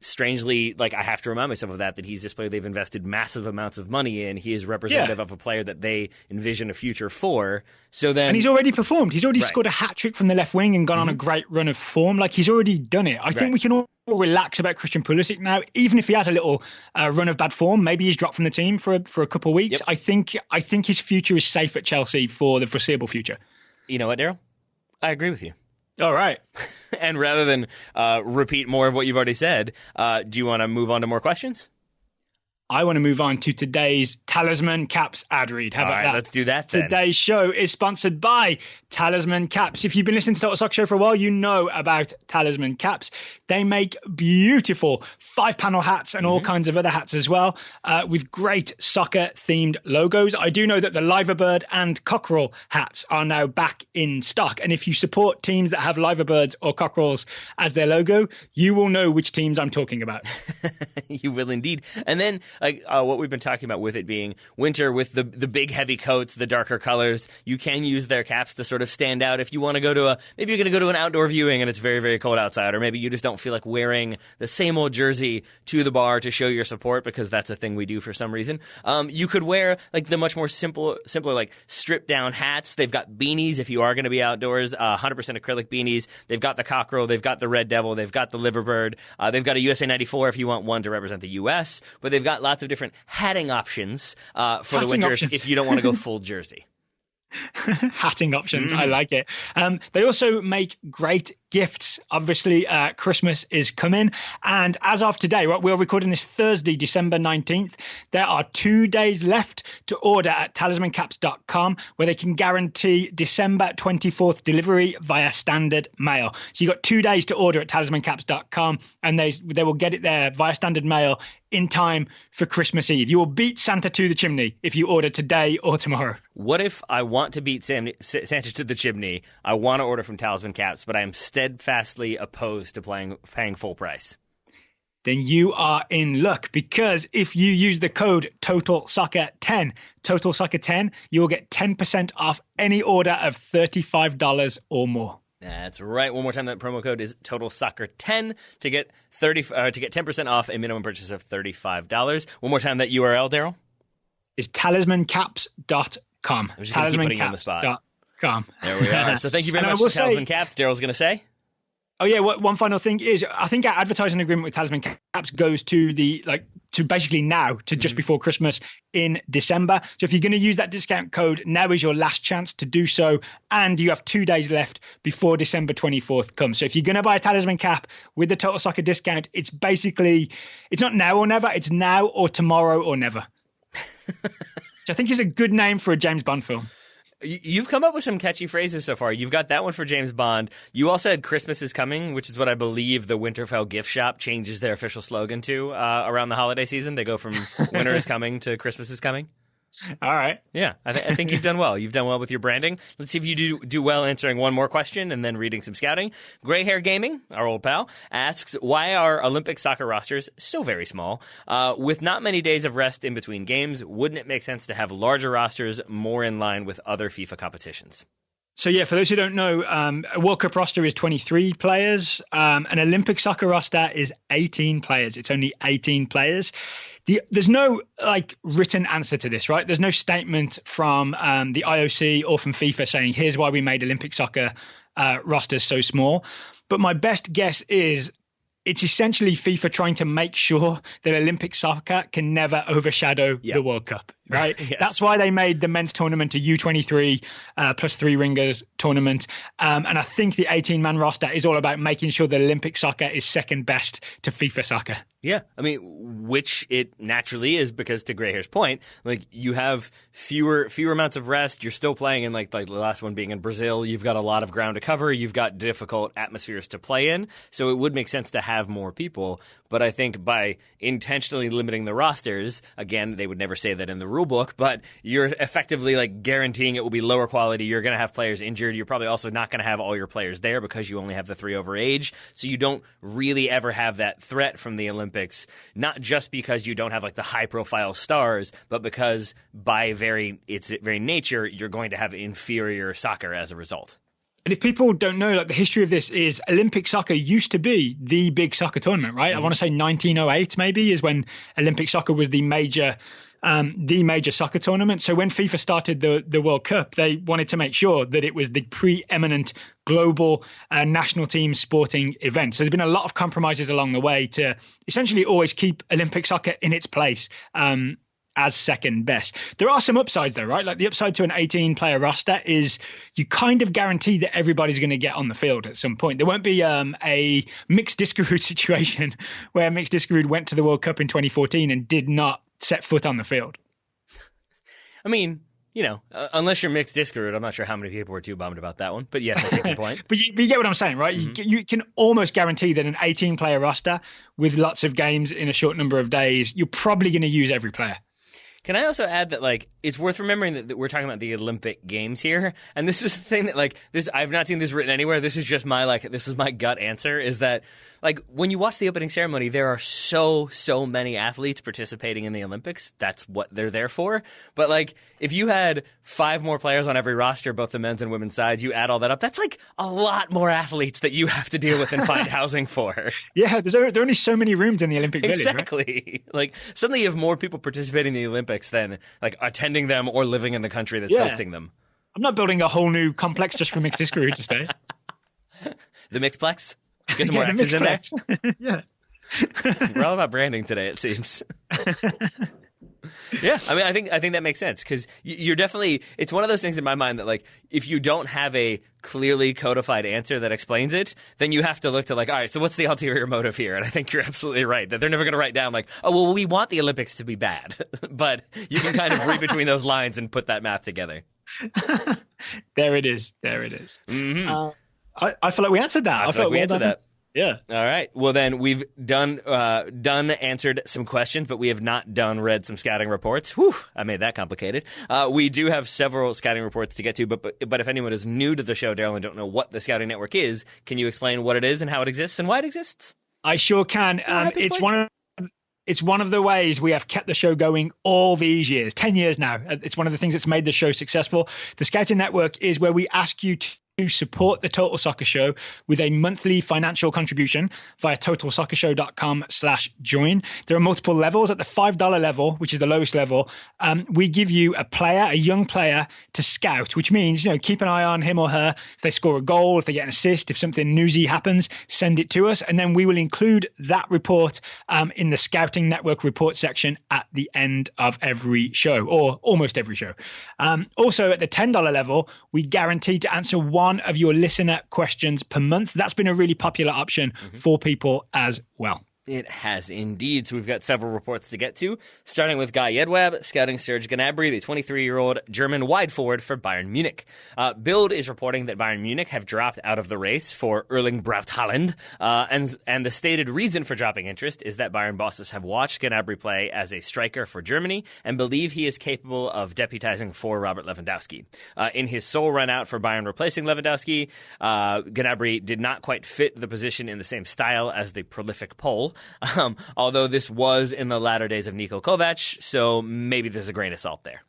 strangely, like I have to remind myself of that he's this player they've invested massive amounts of money in. He is representative of a player that they envision a future for. So then, and he's already performed. He's already scored a hat trick from the left wing and gone on a great run of form. Like he's already done it. I think we can all relax about Christian Pulisic now, even if he has a little run of bad form. Maybe he's dropped from the team for a couple of weeks. I think his future is safe at Chelsea for the foreseeable future. You know what, Daryl? I agree with you. All right. And rather than repeat more of what you've already said, do you want to move on to more questions? I want to move on to today's Talisman Caps ad read. How about that? Let's do that then. Today's show is sponsored by Talisman Caps. If you've been listening to Total Soccer Show for a while, you know about Talisman Caps. They make beautiful 5-panel hats and all kinds of other hats as well, with great soccer-themed logos. I do know that the Liverbird and Cockerel hats are now back in stock. And if you support teams that have Liverbirds or Cockerels as their logo, you will know which teams I'm talking about. You will indeed. And then what we've been talking about with it being winter with the big heavy coats, the darker colors, you can use their caps to sort of stand out if you want to go to maybe you're going to go to an outdoor viewing and it's very, very cold outside, or maybe you just don't feel like wearing the same old jersey to the bar to show your support because that's a thing we do for some reason. You could wear like the much more simpler like stripped down hats. They've got beanies if you are going to be outdoors, 100% acrylic beanies. They've got the Cockerel, they've got the Red Devil, they've got the Liverbird, they've got a USA 94 if you want one to represent the US, but they've got lots of different hatting options for the winter if you don't want to go full jersey. Hatting options. I like it. They also make great gifts. Obviously, Christmas is coming. And as of today, right, we're recording this Thursday, December 19th. There are 2 days left to order at talismancaps.com, where they can guarantee December 24th delivery via standard mail. So you've got 2 days to order at talismancaps.com, and they will get it there via standard mail in time for Christmas Eve. You will beat Santa to the chimney if you order today or tomorrow. What if I want to beat Santa to the chimney? I want to order from Talisman Caps, but I am steadfastly opposed to paying full price. Then you are in luck, because if you use the code TOTALSOCCER10, you'll get 10% off any order of $35 or more. That's right. One more time, that promo code is TOTALSOCCER10 to get 10% off a minimum purchase of $35. One more time, that URL, Daryl? Is talismancaps.com. I'm just going to keep putting you on the spot. There we are. So thank you very much to Talisman Caps. Daryl's going to say? Oh yeah, one final thing is, I think our advertising agreement with Talisman Caps goes to basically now to just before Christmas in December. So if you're going to use that discount code, now is your last chance to do so, and you have 2 days left before December 24th comes. So if you're going to buy a Talisman cap with the Total Soccer discount, it's not now or never, it's now or tomorrow or never. which I think is a good name for a James Bond film. You've come up with some catchy phrases so far. You've got that one for James Bond. You also had Christmas is Coming, which is what I believe the Winterfell gift shop changes their official slogan to around the holiday season. They go from Winter is Coming to Christmas is Coming. All right. Yeah, I think you've done well. You've done well with your branding. Let's see if you do well answering one more question and then reading some scouting. Gray Hair Gaming, our old pal, asks, why are Olympic soccer rosters so very small? With not many days of rest in between games, wouldn't it make sense to have larger rosters more in line with other FIFA competitions? So, yeah, for those who don't know, a World Cup roster is 23 players. An Olympic soccer roster is 18 players. It's only 18 players. There's no written answer to this, right? There's no statement from the IOC or from FIFA saying, here's why we made Olympic soccer rosters so small. But my best guess is it's essentially FIFA trying to make sure that Olympic soccer can never overshadow the World Cup, right? Yes. That's why they made the men's tournament a U23 plus 3 ringers tournament. And I think the 18-man roster is all about making sure that Olympic soccer is second best to FIFA soccer. Yeah, I mean, which it naturally is, because to Gray Hair's point, you have fewer amounts of rest. You're still playing in like the last one being in Brazil. You've got a lot of ground to cover. You've got difficult atmospheres to play in. So it would make sense to have more people. But I think by intentionally limiting the rosters, again, they would never say that in the rule book, but you're effectively guaranteeing it will be lower quality. You're going to have players injured. You're probably also not going to have all your players there because you only have the 3 over age. So you don't really ever have that threat from the Olympics, not just because you don't have the high profile stars, but because by its very nature, you're going to have inferior soccer as a result. And if people don't know, the history of this is Olympic soccer used to be the big soccer tournament, right? I want to say 1908 maybe is when Olympic soccer was the major soccer tournament. So when FIFA started the World Cup, they wanted to make sure that it was the preeminent global national team sporting event. So there's been a lot of compromises along the way to essentially always keep Olympic soccer in its place as second best. There are some upsides though, right? The upside to an 18-player roster is you kind of guarantee that everybody's going to get on the field at some point. There won't be a Mixed Diskerud situation where Mixed Diskerud went to the World Cup in 2014 and did not set foot on the field. I mean, unless you're Mixed Diskerud, I'm not sure how many people were too bummed about that one. But yes, I take your point. But you get what I'm saying, right? Mm-hmm. You can almost guarantee that an 18-player roster with lots of games in a short number of days, you're probably going to use every player. Can I also add that it's worth remembering that we're talking about the Olympic Games here, and this is the thing that this I've not seen this written anywhere. This is just my this is my gut answer, is that when you watch the opening ceremony, there are so many athletes participating in the Olympics. That's what they're there for. But if you had 5 more players on every roster, both the men's and women's sides, you add all that up, that's a lot more athletes that you have to deal with and find housing for. Yeah, there are only so many rooms in the Olympic Village. Exactly. Right? Suddenly you have more people participating in the Olympics than attending them or living in the country that's hosting them. I'm not building a whole new complex just for Mixed Diskerud to stay. The Mixplex? Get some more X's in there. Yeah. We're all about branding today, it seems. Yeah, I mean, I think that makes sense, because you're definitely, it's one of those things in my mind that if you don't have a clearly codified answer that explains it, then you have to look to all right, so what's the ulterior motive here? And I think you're absolutely right that they're never going to write down oh, well, we want the Olympics to be bad, but you can kind of read between those lines and put that math together. There it is. Mm-hmm. I feel like we answered that. I feel like we answered that. Yeah. All right. Well, then we've answered some questions, but we have not read some scouting reports. Whew, I made that complicated. We do have several scouting reports to get to, but if anyone is new to the show, Daryl, and don't know what the Scouting Network is, can you explain what it is and how it exists and why it exists? I sure can. It's one of the ways we have kept the show going all these years, 10 years now. It's one of the things that's made the show successful. The Scouting Network is where we ask you to support the Total Soccer Show with a monthly financial contribution via totalsoccershow.com/join. There are multiple levels. At the $5 level, which is the lowest level, we give you a young player to scout, which means, keep an eye on him or her. If they score a goal, if they get an assist, if something newsy happens, send it to us. And then we will include that report in the Scouting Network report section at the end of every show, or almost every show. Also, at the $10 level, we guarantee to answer one of your listener questions per month. That's been a really popular option for people as well. It has indeed. So we've got several reports to get to, starting with Guy Edwab scouting Serge Gnabry, the 23-year-old German wide forward for Bayern Munich. Bild is reporting that Bayern Munich have dropped out of the race for Erling Braut Haaland, and the stated reason for dropping interest is that Bayern bosses have watched Gnabry play as a striker for Germany and believe he is capable of deputizing for Robert Lewandowski. In his sole run out for Bayern replacing Lewandowski, Gnabry did not quite fit the position in the same style as the prolific Pole. Although this was in the latter days of Niko Kovac, so maybe there's a grain of salt there.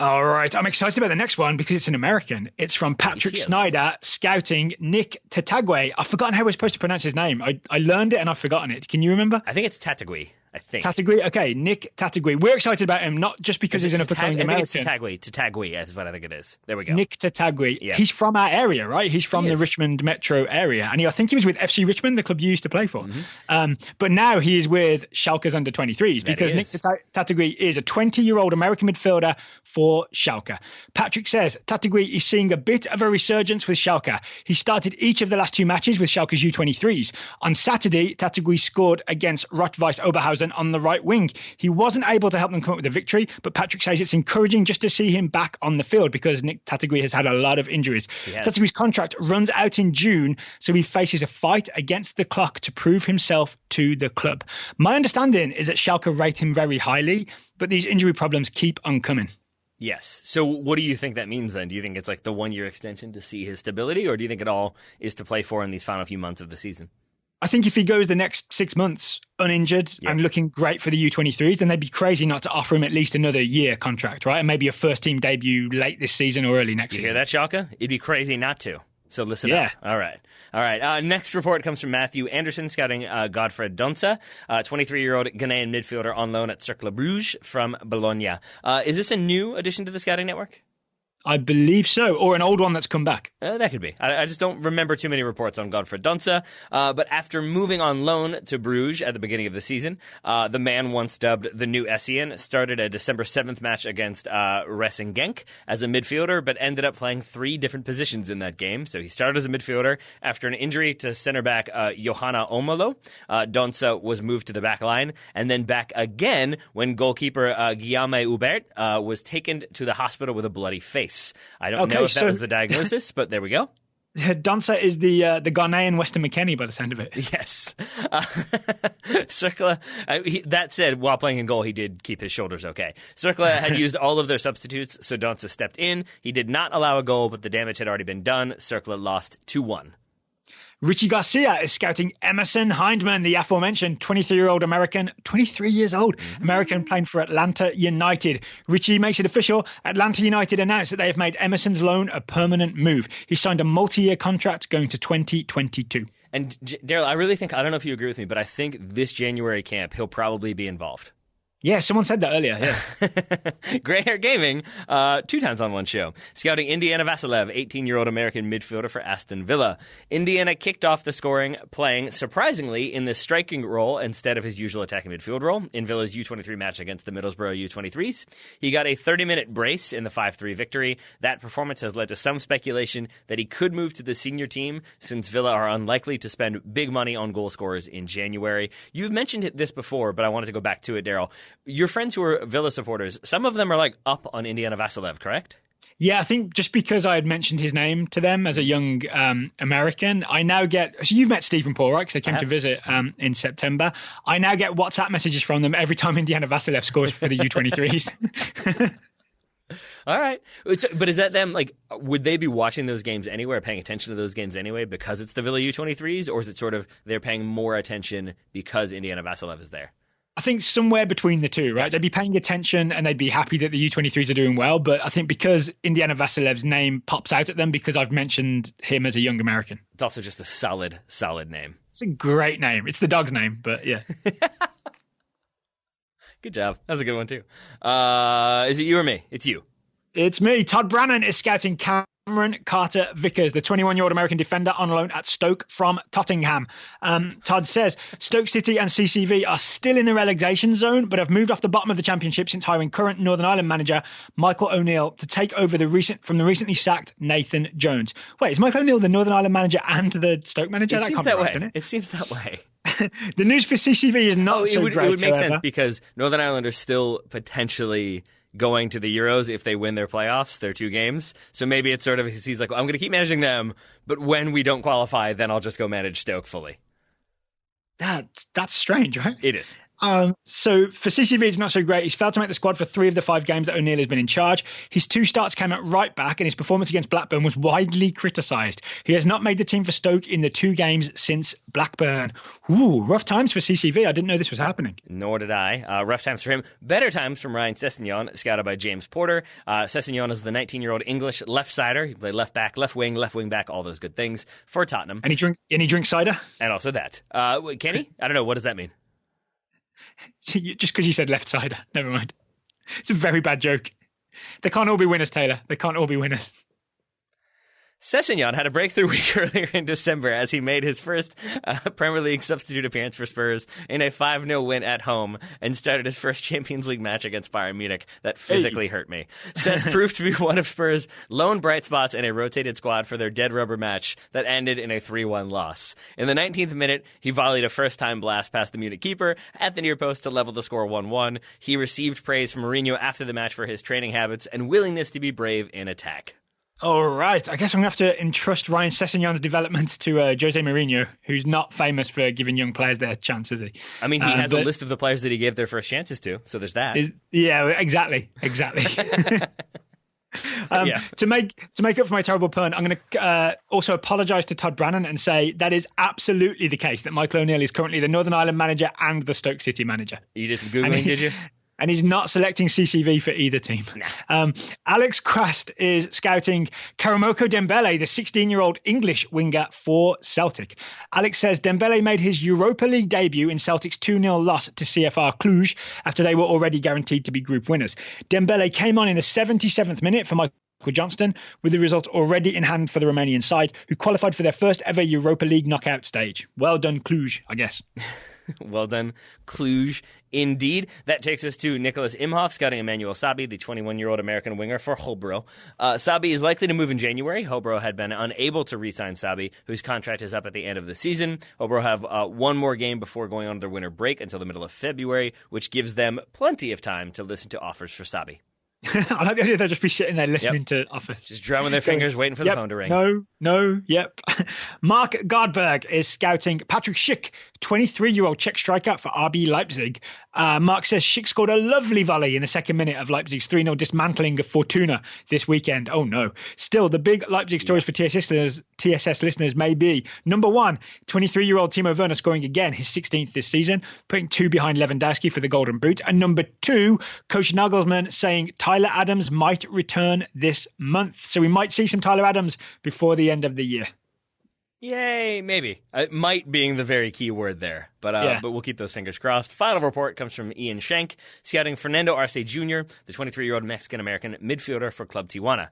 All right. I'm excited about the next one because it's an American. It's from Patrick Snyder scouting Nick Tatagwe. I've forgotten how we're supposed to pronounce his name. I learned it and I've forgotten it. Can you remember? I think it's Tatagwe. Tatagwe? Okay, Nick Tatagwe. We're excited about him, not just because he's an up-and-coming American. I think it's Tatagwe is what I think it is. There we go. Nick Tatagwe. Yeah. He's from our area, right? He's from the Richmond metro area. And I think he was with FC Richmond, the club you used to play for. Mm-hmm. But now he is with Schalke's under-23s because Nick Tatagwe is a 20-year-old American midfielder for Schalke. Patrick says Tatagwe is seeing a bit of a resurgence with Schalke. He started each of the last 2 matches with Schalke's U23s. On Saturday, Tatagwe scored against Rot-Weiss Oberhausen on the right wing. He wasn't able to help them come up with a victory, but Patrick says it's encouraging just to see him back on the field because Nick Tatagwe has had a lot of injuries. Tatagwe's contract runs out in June, so he faces a fight against the clock to prove himself to the club. My understanding is that Schalke rate him very highly, but these injury problems keep on coming. Yes. So what do you think that means then? Do you think it's like the 1-year extension to see his stability, or do you think it all is to play for in these final few months of the season? I think if he goes the next 6 months uninjured and looking great for the U23s, then they'd be crazy not to offer him at least another year contract, right? And maybe a first team debut late this season or early next season. You hear that, Schalke? It'd be crazy not to. So listen up. All right. Next report comes from Matthew Anderson scouting Godfred Donza, 23-year-old Ghanaian midfielder on loan at Cercle Bruges from Bologna. Is this a new addition to the scouting network? I believe so, or an old one that's come back. That could be. I just don't remember too many reports on Godfred Donza. But after moving on loan to Bruges at the beginning of the season, the man once dubbed the new Essien started a December 7th match against Racing Genk as a midfielder, but ended up playing 3 different positions in that game. So he started as a midfielder. After an injury to center back Johanna Omolo, Donza was moved to the back line, and then back again when goalkeeper Guillaume Hubert was taken to the hospital with a bloody face. I don't know if that was the diagnosis, but there we go. Donza is the Ghanaian Weston McKennie by the sound of it. Yes. Cercle, that said, while playing in goal, he did keep his shoulders okay. Cercle had used all of their substitutes, so Donza stepped in. He did not allow a goal, but the damage had already been done. Cercle lost 2-1. Richie Garcia is scouting Emerson Hyndman, the aforementioned 23-year-old American, 23 years old American playing for Atlanta United. Richie makes it official. Atlanta United announced that they have made Emerson's loan a permanent move. He signed a multi-year contract going to 2022. And Daryl, I really think, I don't know if you agree with me, but I think this January camp, he'll probably be involved. Yeah, someone said that earlier. Yeah. Grey Hair Gaming, 2 times on one show. Scouting Indiana Vassilev, 18-year-old American midfielder for Aston Villa. Indiana kicked off the scoring, playing, surprisingly, in the striking role instead of his usual attacking midfield role in Villa's U23 match against the Middlesbrough U23s. He got a 30-minute brace in the 5-3 victory. That performance has led to some speculation that he could move to the senior team since Villa are unlikely to spend big money on goal scorers in January. You've mentioned this before, but I wanted to go back to it, Daryl. Your friends who are Villa supporters, some of them are like up on Indiana Vassilev, correct? Yeah, I think just because I had mentioned his name to them as a young American, I now get... So you've met Stephen Paul, right? Because they came to visit in September. I now get WhatsApp messages from them every time Indiana Vassilev scores for the U23s. All right. But is that them, like, would they be watching those games anyway or paying attention to those games anyway because it's the Villa U23s? Or is it sort of they're paying more attention because Indiana Vassilev is there? I think somewhere between the two, right? Gotcha. They'd be paying attention and they'd be happy that the U23s are doing well. But I think because Indiana Vassilev's name pops out at them because I've mentioned him as a young American. It's also just a solid name. It's a great name. It's the dog's name, but yeah. Good job. That was a good one too. Is it you or me? It's you. It's me. Todd Brannan is scouting Cameron Carter-Vickers, the 21-year-old American defender on loan at Stoke from Tottenham. Todd says Stoke City and CCV are still in the relegation zone, but have moved off the bottom of the championship since hiring current Northern Ireland manager Michael O'Neill to take over from the recently sacked Nathan Jones. Wait, is Michael O'Neill the Northern Ireland manager and the Stoke manager? It seems that way. It seems that way. The news for CCV is not so great. It would make however. sense because Northern Ireland are still potentially going to the Euros if they win their playoffs, their 2 games. So maybe it's sort of, he's like, well, I'm going to keep managing them, but when we don't qualify, then I'll just go manage Stoke fully. That's strange, right? It is. So for CCV, it's not so great. He's failed to make the squad for 3 of the 5 games that O'Neill has been in charge. His 2 starts came at right back, and his performance against Blackburn was widely criticised. He has not made the team for Stoke in the 2 games since Blackburn. Ooh, rough times for CCV. I didn't know this was happening. Nor did I. Rough times for him. Better times from Ryan Sessegnon, scouted by James Porter. Sessegnon is the 19-year-old English left-sider. He played left back, left wing back, all those good things for Tottenham. And he drinks cider? And also that. Can he? I don't know. What does that mean? Just because you said left-sider. Never mind. It's a very bad joke. They can't all be winners, Taylor. They can't all be winners. Sessegnon had a breakthrough week earlier in December as he made his first Premier League substitute appearance for Spurs in a 5-0 win at home and started his first Champions League match against Bayern Munich. That physically hurt me. Sess proved to be one of Spurs' lone bright spots in a rotated squad for their dead rubber match that ended in a 3-1 loss. In the 19th minute, he volleyed a first-time blast past the Munich keeper at the near post to level the score 1-1. He received praise from Mourinho after the match for his training habits and willingness to be brave in attack. All right. I guess I'm going to have to entrust Ryan Sessegnon's development to Jose Mourinho, who's not famous for giving young players their chance, is he? I mean, he has a list of the players that he gave their first chances to, so there's that. Yeah, exactly. To make up for my terrible pun, I'm going to also apologise to Todd Brannan and say that is absolutely the case, that Michael O'Neill is currently the Northern Ireland manager and the Stoke City manager. You did some Googling, did you? And he's not selecting CCV for either team. Nah. Alex Quast is scouting Karamoko Dembele, the 16-year-old English winger for Celtic. Alex says Dembele made his Europa League debut in Celtic's 2-0 loss to CFR Cluj after they were already guaranteed to be group winners. Dembele came on in the 77th minute for Michael Johnston, with the result already in hand for the Romanian side, who qualified for their first ever Europa League knockout stage. Well done, Cluj, I guess. Well done, Cluj. Indeed. That takes us to Nicholas Imhoff, scouting Emmanuel Sabi, the 21-year-old American winger for Hobro. Sabi is likely to move in January. Hobro had been unable to re-sign Sabi, whose contract is up at the end of the season. Hobro have one more game before going on their winter break until the middle of February, which gives them plenty of time to listen to offers for Sabi. I like the idea they'll just be sitting there listening to offers. Just drumming their fingers, waiting for the phone to ring. Yep. Mark Gardberg is scouting Patrick Schick, 23-year-old Czech striker for RB Leipzig. Mark says Schick scored a lovely volley in the second minute of Leipzig's 3-0 dismantling of Fortuna this weekend. Oh no. Still, the big Leipzig stories for TSS listeners may be, number 1, 23-year-old Timo Werner scoring again, his 16th this season, putting 2 behind Lewandowski for the Golden Boot. And number 2, Coach Nagelsmann saying Tyler Adams might return this month. So we might see some Tyler Adams before the end of the year. Yay, maybe. Might being the very key word there, but we'll keep those fingers crossed. Final report comes from Ian Schenk, scouting Fernando Arce Jr., the 23-year-old Mexican-American midfielder for Club Tijuana.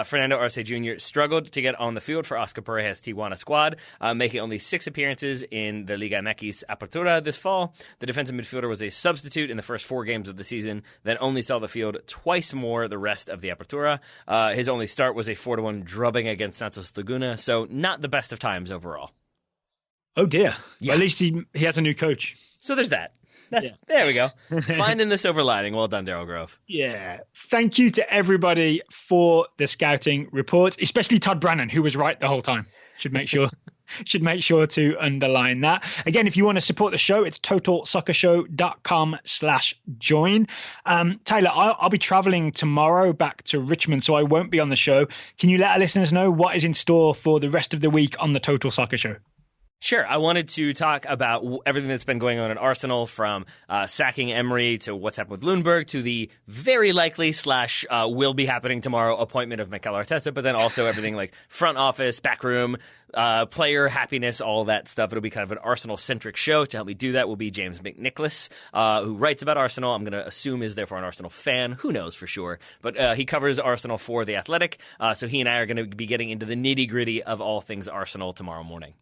Fernando Arce Jr. struggled to get on the field for Oscar Pareja's Tijuana squad, making only 6 appearances in the Liga MX Apertura this fall. The defensive midfielder was a substitute in the first 4 games of the season, then only saw the field twice more the rest of the Apertura. His only start was a 4-1 drubbing against Santos Laguna, so not the best of times overall. Oh dear. Yeah. Well, at least he has a new coach. So there's that. There we go. Finding the silver lining. Well done, Daryl Grove. Yeah. Thank you to everybody for the scouting report, especially Todd Brannan, who was right the whole time. Should make sure to underline that. Again, if you want to support the show, it's totalsoccershow.com/join. Taylor, I'll be traveling tomorrow back to Richmond, so I won't be on the show. Can you let our listeners know what is in store for the rest of the week on the Total Soccer Show? Sure. I wanted to talk about everything that's been going on at Arsenal, from sacking Emery to what's happened with Lundberg to the very likely / will be happening tomorrow appointment of Mikel Arteta, but then also everything like front office, back room, player happiness, all that stuff. It'll be kind of an Arsenal-centric show. To help me do that will be James McNicholas, who writes about Arsenal. I'm going to assume is therefore an Arsenal fan. Who knows for sure? But he covers Arsenal for The Athletic, so he and I are going to be getting into the nitty-gritty of all things Arsenal tomorrow morning.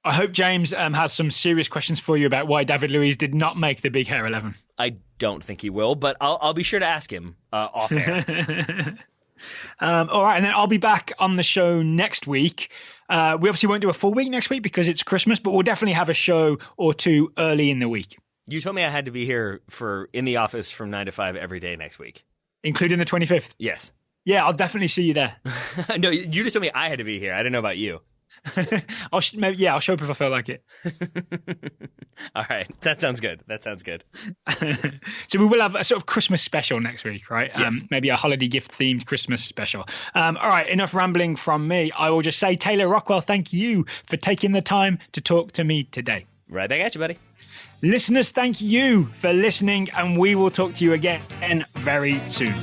I hope James has some serious questions for you about why David Luiz did not make the Big Hair 11. I don't think he will, but I'll be sure to ask him off air. All right, and then I'll be back on the show next week. We obviously won't do a full week next week because it's Christmas, but we'll definitely have a show or two early in the week. You told me I had to be here in the office from 9 to 5 every day next week. Including the 25th? Yes. Yeah, I'll definitely see you there. No, you just told me I had to be here. I didn't know about you. I'll show up if I feel like it. All right, that sounds good. So we will have a sort of Christmas special next week, right? Yes. Maybe a holiday gift themed Christmas special. All right, enough rambling from me. I will just say, Taylor Rockwell, thank you for taking the time to talk to me today. Right back at you, buddy. Listeners, thank you for listening, and we will talk to you again very soon.